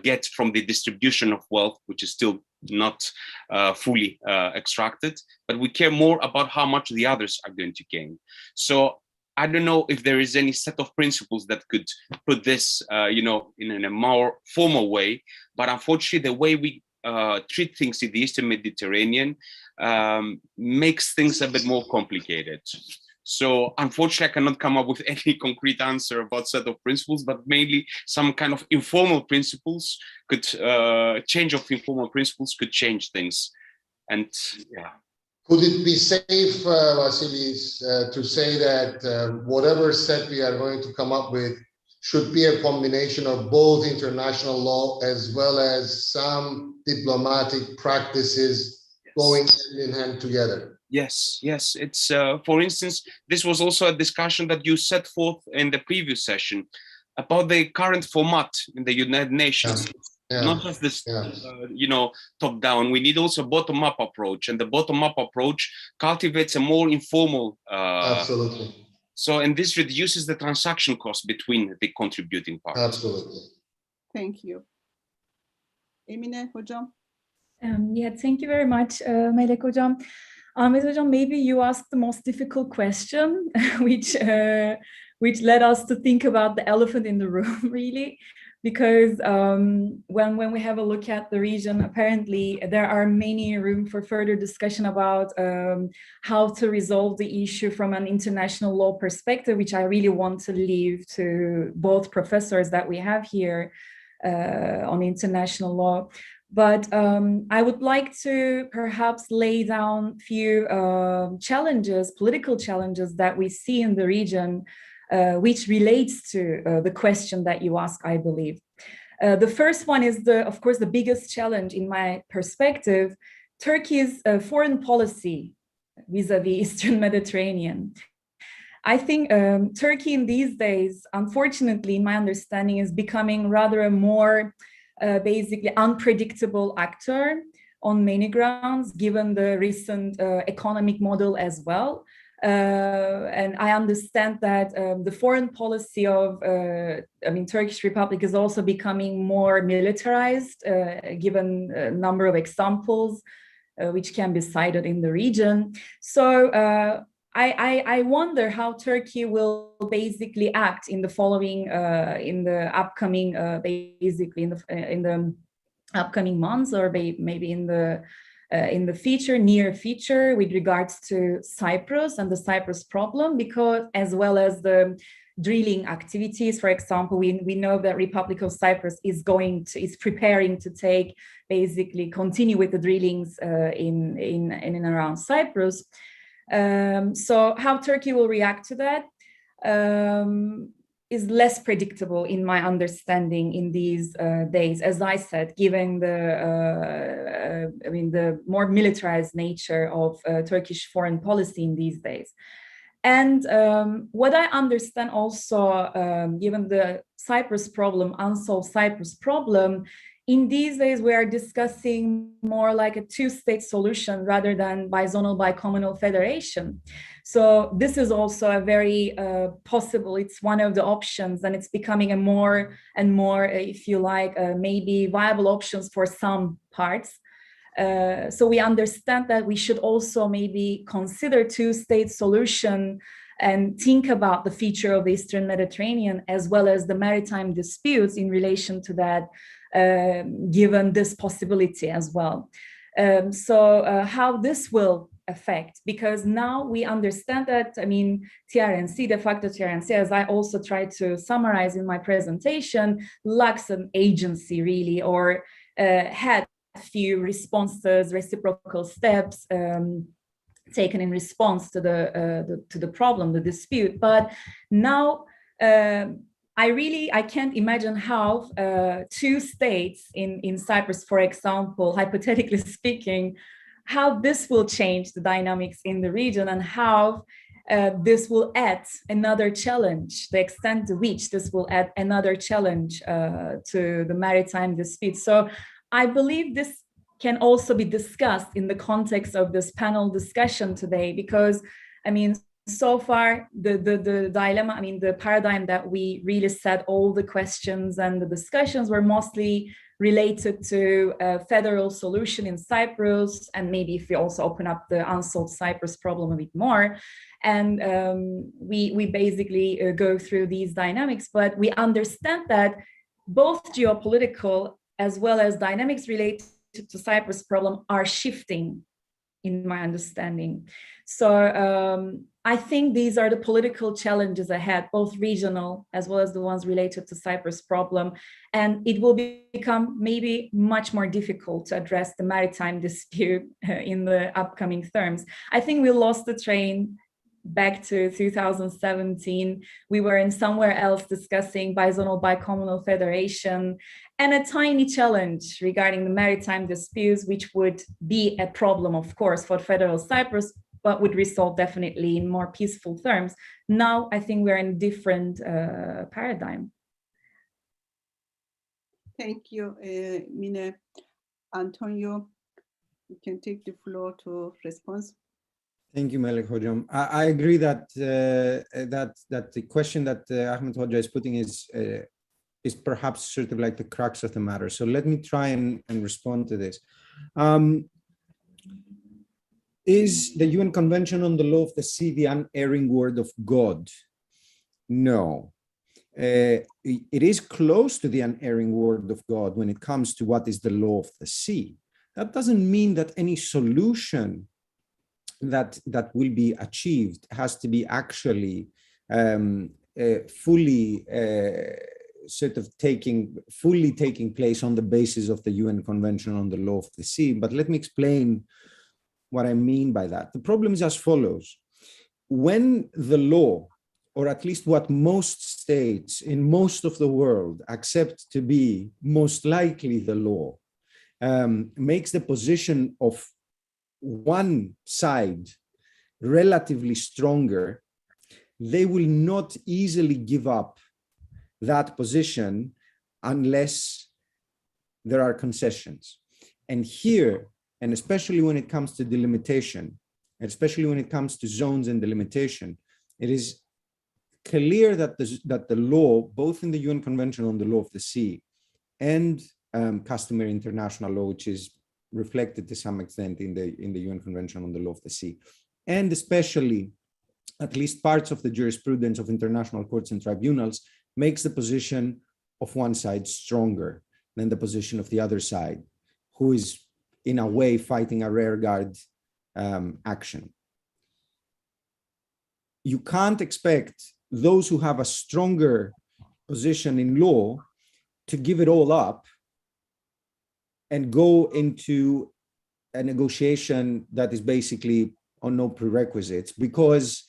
get from the distribution of wealth, which is still not fully extracted, but we care more about how much the others are going to gain. So I don't know if there is any set of principles that could put this, in a more formal way, but unfortunately, the way we treat things in the Eastern Mediterranean makes things a bit more complicated. So unfortunately, I cannot come up with any concrete answer about set of principles, but mainly some kind of informal principles could, change of informal principles could change things. And yeah.
Could it be safe, Vasileios, to say that whatever set we are going to come up with should be a combination of both international law as well as some diplomatic practices going hand in hand together?
Yes, yes. It's, for instance, this was also a discussion that you set forth in the previous session about the current format in the United Nations. Not just this, top down. We need also bottom-up approach, and the bottom-up approach cultivates a more informal.
Absolutely.
So, and this reduces the transaction cost between the contributing parties.
Absolutely.
Thank you. Emine Hocam.
Thank you very much, Melek Hocam. Ahmet Hocam, maybe you asked the most difficult question, which led us to think about the elephant in the room, really. Because when we have a look at the region, apparently there are many room for further discussion about how to resolve the issue from an international law perspective, which I really want to leave to both professors that we have here on international law. But I would like to perhaps lay down a few challenges, political challenges that we see in the region, which relates to the question that you ask, I believe. The first one is, of course, the biggest challenge in my perspective, Turkey's foreign policy vis-a-vis Eastern Mediterranean. I think Turkey in these days, unfortunately, in my understanding, is becoming rather a more basically unpredictable actor on many grounds, given the recent economic model as well. And I understand that the foreign policy of, Turkish Republic is also becoming more militarized, given a number of examples which can be cited in the region. So I wonder how Turkey will basically act in the following, in the upcoming, basically in the upcoming months, or maybe in the near future, with regards to Cyprus and the Cyprus problem, because as well as the drilling activities. For example, we know that Republic of Cyprus is preparing to continue with the drillings in and around Cyprus. So how Turkey will react to that is less predictable in my understanding in these days, as I said, given the more militarized nature of Turkish foreign policy in these days. And what I understand also, given the Cyprus problem, unsolved Cyprus problem, in these days, we are discussing more like a two-state solution rather than bizonal, bicommunal federation. So this is also a very possible, it's one of the options, and it's becoming a more and more, if you like, maybe viable options for some parts. So we understand that we should also maybe consider two-state solution and think about the future of the Eastern Mediterranean, as well as the maritime disputes in relation to that, given this possibility as well. So how this will effect, because now we understand that, I mean, TRNC, de facto TRNC, as I also tried to summarize in my presentation, lacks an agency really, or had few responses, reciprocal steps taken in response to the problem, the dispute. But now I can't imagine how two states in Cyprus, for example, hypothetically speaking, how this will change the dynamics in the region, and how this will add another challenge, the extent to which this will add another challenge to the maritime dispute. So I believe this can also be discussed in the context of this panel discussion today, because, I mean, so far the dilemma, I mean, the paradigm that we really set, all the questions and the discussions were mostly related to a federal solution in Cyprus, and maybe if we also open up the unsolved Cyprus problem a bit more, and we basically go through these dynamics. But we understand that both geopolitical as well as dynamics related to Cyprus problem are shifting, in my understanding. So I think these are the political challenges ahead, both regional as well as the ones related to Cyprus problem. And it will become maybe much more difficult to address the maritime dispute in the upcoming terms. I think we lost the train back to 2017. We were in somewhere else discussing bizonal bicommunal federation and a tiny challenge regarding the maritime disputes, which would be a problem, of course, for federal Cyprus, but would resolve definitely in more peaceful terms. Now, I think we're in a different paradigm.
Thank you, Emine. Antonio, you can take the floor to respond.
Thank you, Melek Hocam. I agree that that the question that Ahmed Hoca is putting is perhaps sort of like the crux of the matter. So let me try and respond to this. Is the UN Convention on the Law of the Sea the unerring word of God? No. It is close to the unerring word of God when it comes to what is the law of the sea. That doesn't mean that any solution that will be achieved has to be actually fully taking place on the basis of the UN Convention on the Law of the Sea. But let me explain what I mean by that. The problem is as follows. When the law, or at least what most states in most of the world accept to be most likely the law, makes the position of one side relatively stronger, they will not easily give up that position unless there are concessions. And here, and especially when it comes to delimitation, especially when it comes to zones and delimitation, it is clear that the law, both in the UN Convention on the Law of the Sea and customary international law, which is reflected to some extent in the UN Convention on the Law of the Sea, and especially at least parts of the jurisprudence of international courts and tribunals, makes the position of one side stronger than the position of the other side, who is in a way fighting a rearguard action. You can't expect those who have a stronger position in law to give it all up and go into a negotiation that is basically on no prerequisites, because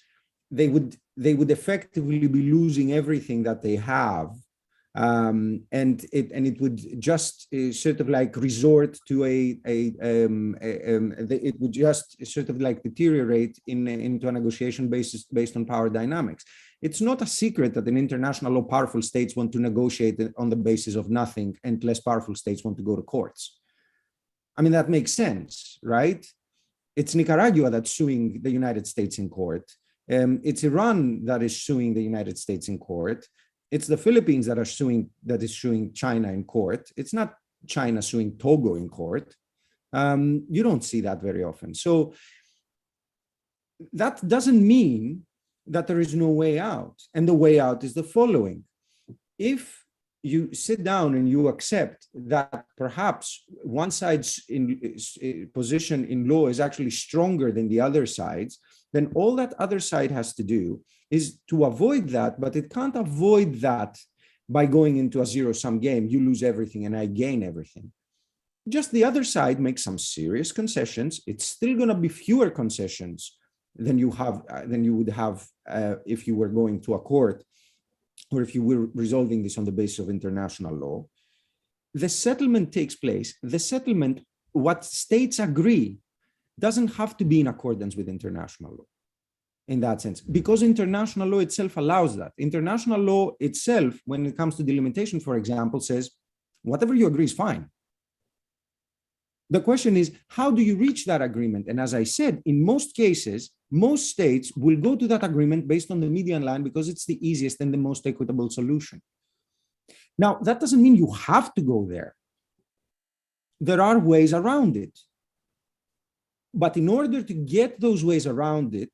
they would effectively be losing everything that they have, and it would just sort of like resort to it would just sort of like deteriorate into a negotiation based on power dynamics. It's not a secret that in international law, powerful states want to negotiate on the basis of nothing, and less powerful states want to go to courts. I mean, that makes sense, right? It's Nicaragua that's suing the United States in court. It's Iran that is suing the United States in court. It's the Philippines that is suing China in court. It's not China suing Togo in court. You don't see that very often. So that doesn't mean that there is no way out. And the way out is the following. If you sit down and you accept that perhaps one side's position in law is actually stronger than the other side's, then all that other side has to do is to avoid that, but it can't avoid that by going into a zero-sum game. You lose everything and I gain everything. Just the other side makes some serious concessions. It's still going to be fewer concessions than you would have if you were going to a court, or if you were resolving this on the basis of international law. The settlement takes place. The settlement, what states agree, doesn't have to be in accordance with international law in that sense, because international law itself allows that. International law itself, when it comes to delimitation, for example, says, whatever you agree is fine. The question is, how do you reach that agreement? And as I said, in most cases, most states will go to that agreement based on the median line because it's the easiest and the most equitable solution. Now, that doesn't mean you have to go there. There are ways around it. But in order to get those ways around it,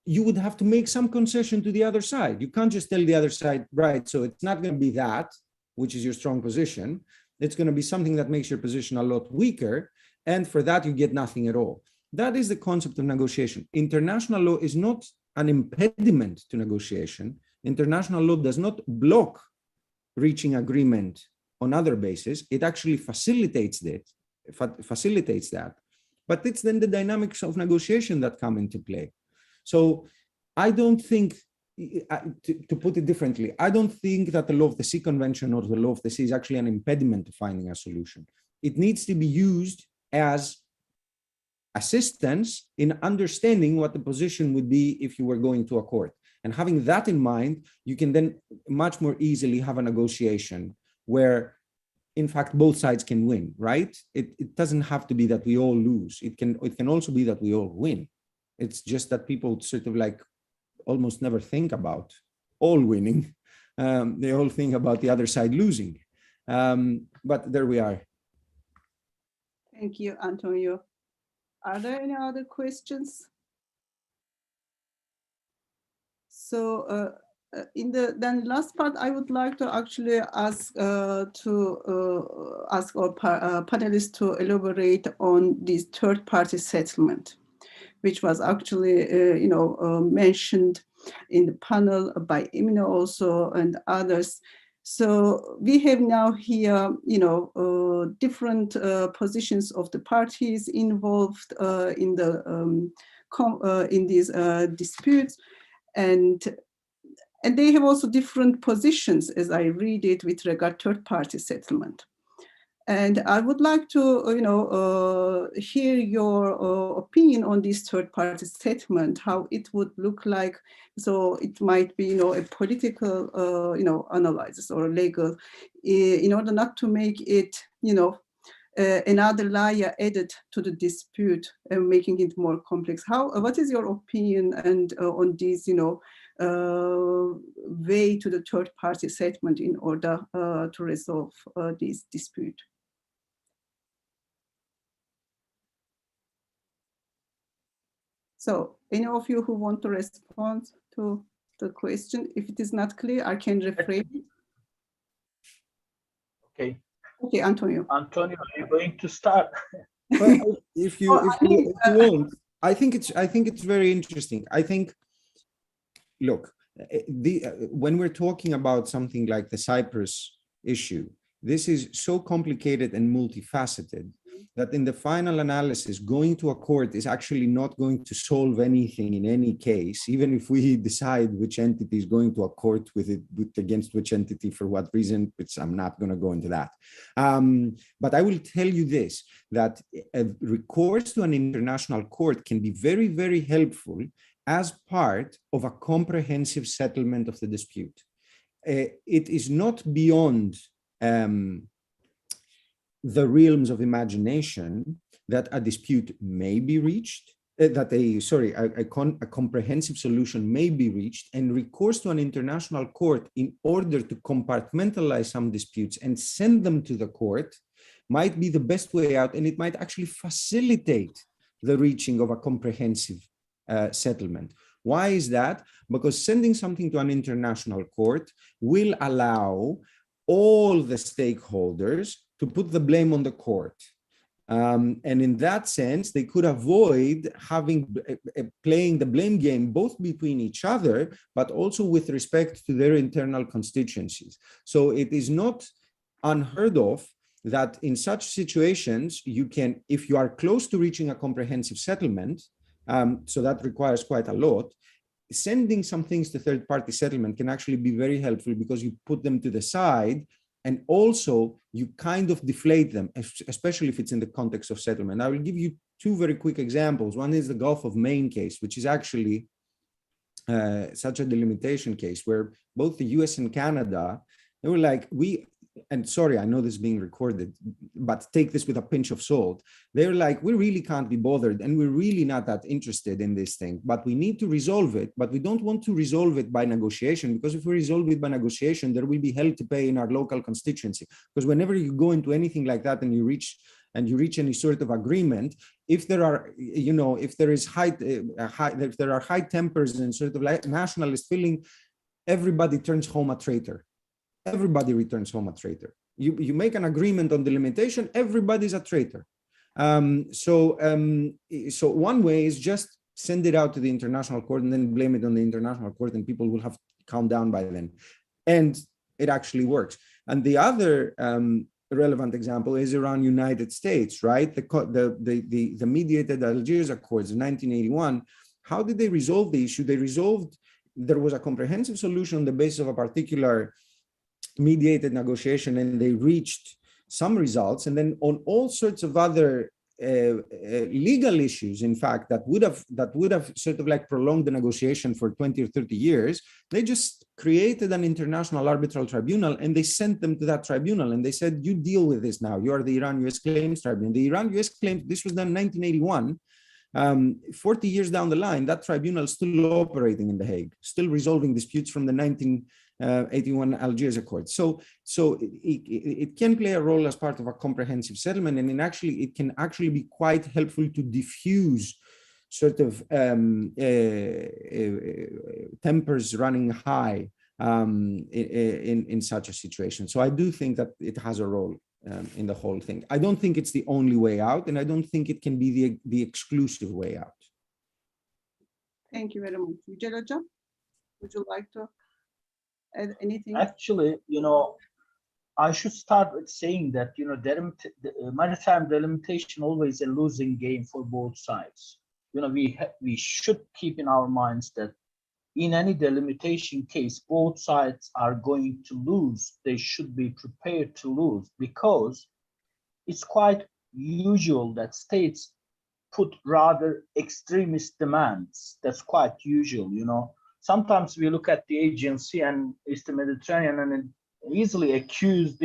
you would have to make some concession to the other side. You can't just tell the other side, right, so it's not going to be that, which is your strong position. It's going to be something that makes your position a lot weaker. And for that, you get nothing at all. That is the concept of negotiation. International law is not an impediment to negotiation. International law does not block reaching agreement on other bases. It actually facilitates that. But it's then the dynamics of negotiation that come into play. So I don't think, to put it differently, I don't think that the law of the sea convention or the law of the sea is actually an impediment to finding a solution. It needs to be used as assistance in understanding what the position would be if you were going to a court. And having that in mind, you can then much more easily have a negotiation where, in fact, both sides can win, right? It doesn't have to be that we all lose. It can also be that we all win. It's just that people sort of like almost never think about all winning. They all think about the other side losing. But there we are.
Thank you, Antonio. Are there any other questions? So in the then last part, I would like to actually ask our panelists to elaborate on this third-party settlement, which was actually mentioned in the panel by Emine also and others. So we have now here, different positions of the parties involved in these disputes, and they have also different positions, as I read it, with regard to third-party settlement. And I would like to, hear your opinion on this third-party settlement, how it would look like. So it might be, a political, analysis or legal, in order not to make it, another layer added to the dispute and making it more complex. What is your opinion and on this, way to the third-party settlement in order to resolve this dispute? So any of you who want to respond to the question, if it is not clear, I can rephrase.
Okay.
Okay, Antonio.
Antonio, are you going to start?
Well, if you want, I think it's very interesting. I think, look, when we're talking about something like the Cyprus issue, this is so complicated and multifaceted that in the final analysis, going to a court is actually not going to solve anything in any case, even if we decide which entity is going to a court against which entity for what reason, which I'm not going to go into that. But I will tell you this, that a recourse to an international court can be very, very helpful as part of a comprehensive settlement of the dispute. It is not beyond the realms of imagination that a dispute may be reached, a comprehensive solution may be reached, and recourse to an international court in order to compartmentalize some disputes and send them to the court might be the best way out, and it might actually facilitate the reaching of a comprehensive settlement. Why is that? Because sending something to an international court will allow all the stakeholders to put the blame on the court. And in that sense, they could avoid having playing the blame game both between each other, but also with respect to their internal constituencies. So it is not unheard of that in such situations, you can, if you are close to reaching a comprehensive settlement, so that requires quite a lot, sending some things to third-party settlement can actually be very helpful because you put them to the side and also you kind of deflate them, especially if it's in the context of settlement. I will give you two very quick examples. One is the Gulf of Maine case, which is actually such a delimitation case where both the US and Canada, they were like, and sorry, I know this is being recorded, but take this with a pinch of salt. They're like, we really can't be bothered and we're really not that interested in this thing, but we need to resolve it, but we don't want to resolve it by negotiation, because if we resolve it by negotiation, there will be hell to pay in our local constituency. Because whenever you go into anything like that and you reach any sort of agreement, if there are, if there are high tempers and sort of like nationalist feeling, everybody turns home a traitor. Everybody returns home a traitor. You make an agreement on the limitation, everybody's a traitor. So one way is just send it out to the international court and then blame it on the international court, and people will have calmed down by then. And it actually works. And the other relevant example is around United States, right? The mediated Algiers Accords in 1981. How did they resolve the issue? There was a comprehensive solution on the basis of a particular mediated negotiation, and they reached some results. And then on all sorts of other legal issues, in fact, that would have sort of like prolonged the negotiation for 20 or 30 years, they just created an international arbitral tribunal and they sent them to that tribunal and they said, you deal with this now. You are the Iran-US Claims Tribunal. The Iran-US Claims, this was done in 1981. 40 years down the line, that tribunal is still operating in The Hague, still resolving disputes from the 1981 Algiers Accord. So it can play a role as part of a comprehensive settlement, and it can actually be quite helpful to diffuse sort of tempers running high in such a situation. So I do think that it has a role in the whole thing. I don't think it's the only way out, and I don't think it can be the exclusive way out.
Thank you very much. Yücel Hocam, would you like to add anything?
Actually, I should start with saying that, maritime delimitation always a losing game for both sides. We should keep in our minds that in any delimitation case, both sides are going to lose. They should be prepared to lose, because it's quite usual that states put rather extremist demands. That's quite usual, Sometimes we look at the agency and Eastern Mediterranean and easily accuse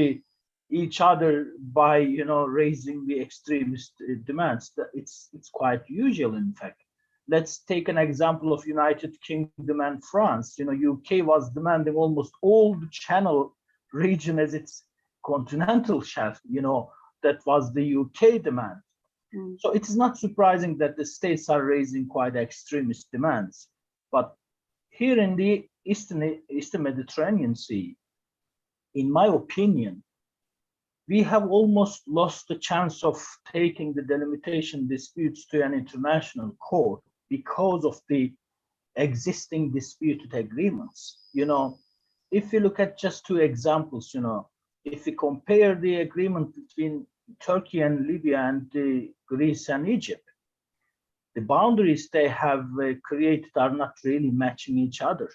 each other by, raising the extremist demands. It's quite usual, in fact. Let's take an example of United Kingdom and France. UK was demanding almost all the Channel region as its continental shelf. That was the UK demand. So it is not surprising that the states are raising quite extremist demands. But here in the Eastern Mediterranean Sea, in my opinion, we have almost lost the chance of taking the delimitation disputes to an international court because of the existing disputed agreements. If you look at just two examples, if we compare the agreement between Turkey and Libya and Greece and Egypt, the boundaries they have created are not really matching each other.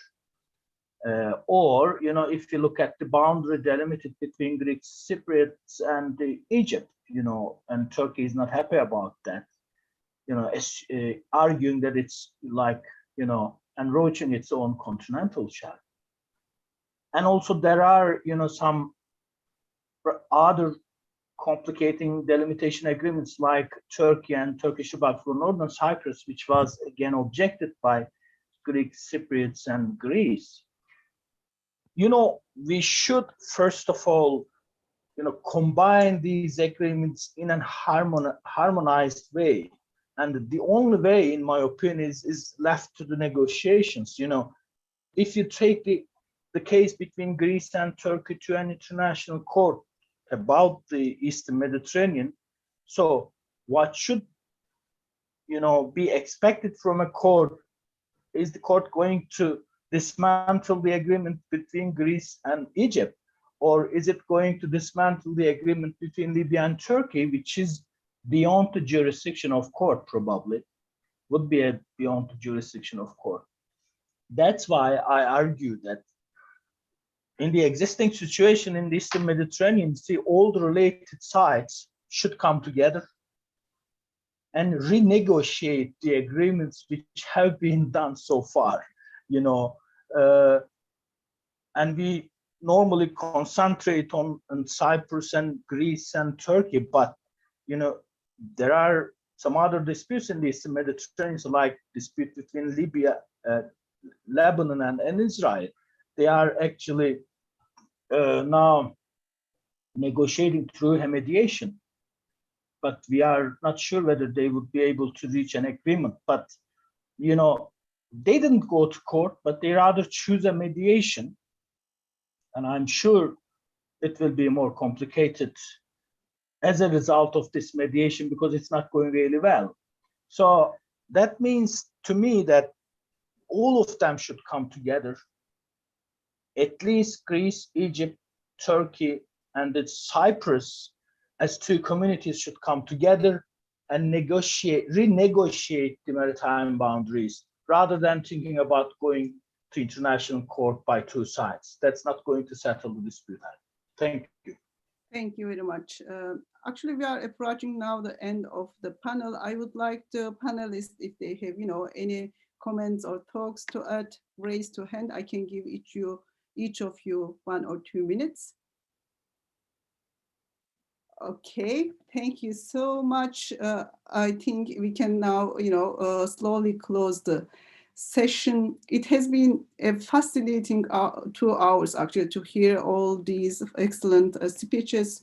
Or, if you look at the boundary delimited between Greek Cypriots and Egypt, and Turkey is not happy about that, arguing that it's like, encroaching its own continental shelf. And also there are, some other complicating delimitation agreements like Turkey and Turkish Republic for Northern Cyprus, which was again objected by Greek Cypriots and Greece. We should first of all, combine these agreements in a harmonized way. And the only way, in my opinion, is left to the negotiations. If you take the the case between Greece and Turkey to an international court about the Eastern Mediterranean. So what should, be expected from a court? Is the court going to dismantle the agreement between Greece and Egypt? Or is it going to dismantle the agreement between Libya and Turkey, which is beyond the jurisdiction of court, probably, would be beyond the jurisdiction of court. That's why I argue that in the existing situation in the Eastern Mediterranean, all the related sides should come together and renegotiate the agreements which have been done so far, and we normally concentrate on Cyprus and Greece and Turkey, but there are some other disputes in the Eastern Mediterranean, so like dispute between Libya, Lebanon, and Israel. They are actually now negotiating through a mediation, but we are not sure whether they would be able to reach an agreement. But they didn't go to court, but they rather choose a mediation, and I'm sure it will be more complicated as a result of this mediation because it's not going really well. So that means to me that all of them should come together. At least Greece, Egypt, Turkey, and Cyprus as two communities should come together and renegotiate the maritime boundaries rather than thinking about going to international court by two sides. That's not going to settle the dispute. Thank you.
Thank you very much. Actually, we are approaching now the end of the panel. I would like the panelists, if they have, any comments or talks to add, raise to hand. I can give each of you 1 or 2 minutes. Okay, thank you so much. I think we can now, slowly close the session. It has been a fascinating 2 hours actually to hear all these excellent speeches.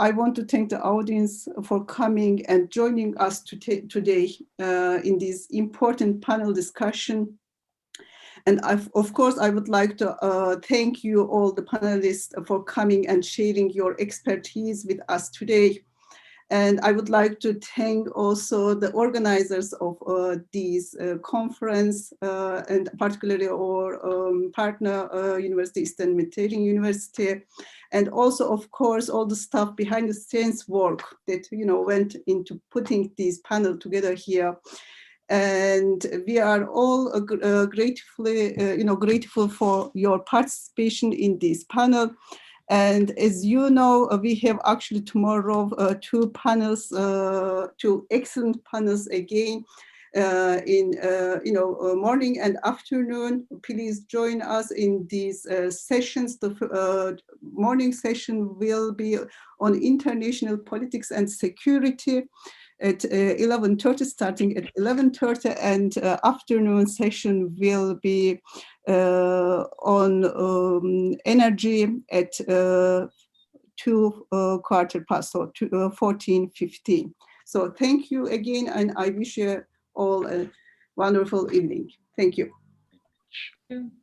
I want to thank the audience for coming and joining us today in this important panel discussion. And of course, I would like to thank you all the panelists for coming and sharing your expertise with us today. And I would like to thank also the organizers of this conference, and particularly our partner University, Eastern Mediterranean University, and also, of course, all the staff behind the scenes work that went into putting this panel together here. And we are all grateful for your participation in this panel. And as you know, we have actually tomorrow 2 panels, 2 excellent panels again in morning and afternoon. Please join us in these sessions. The morning session will be on international politics and security at 11:30, starting at 11:30, and afternoon session will be on energy at 14:15. So thank you again, and I wish you all a wonderful evening. Thank you.
Thank you.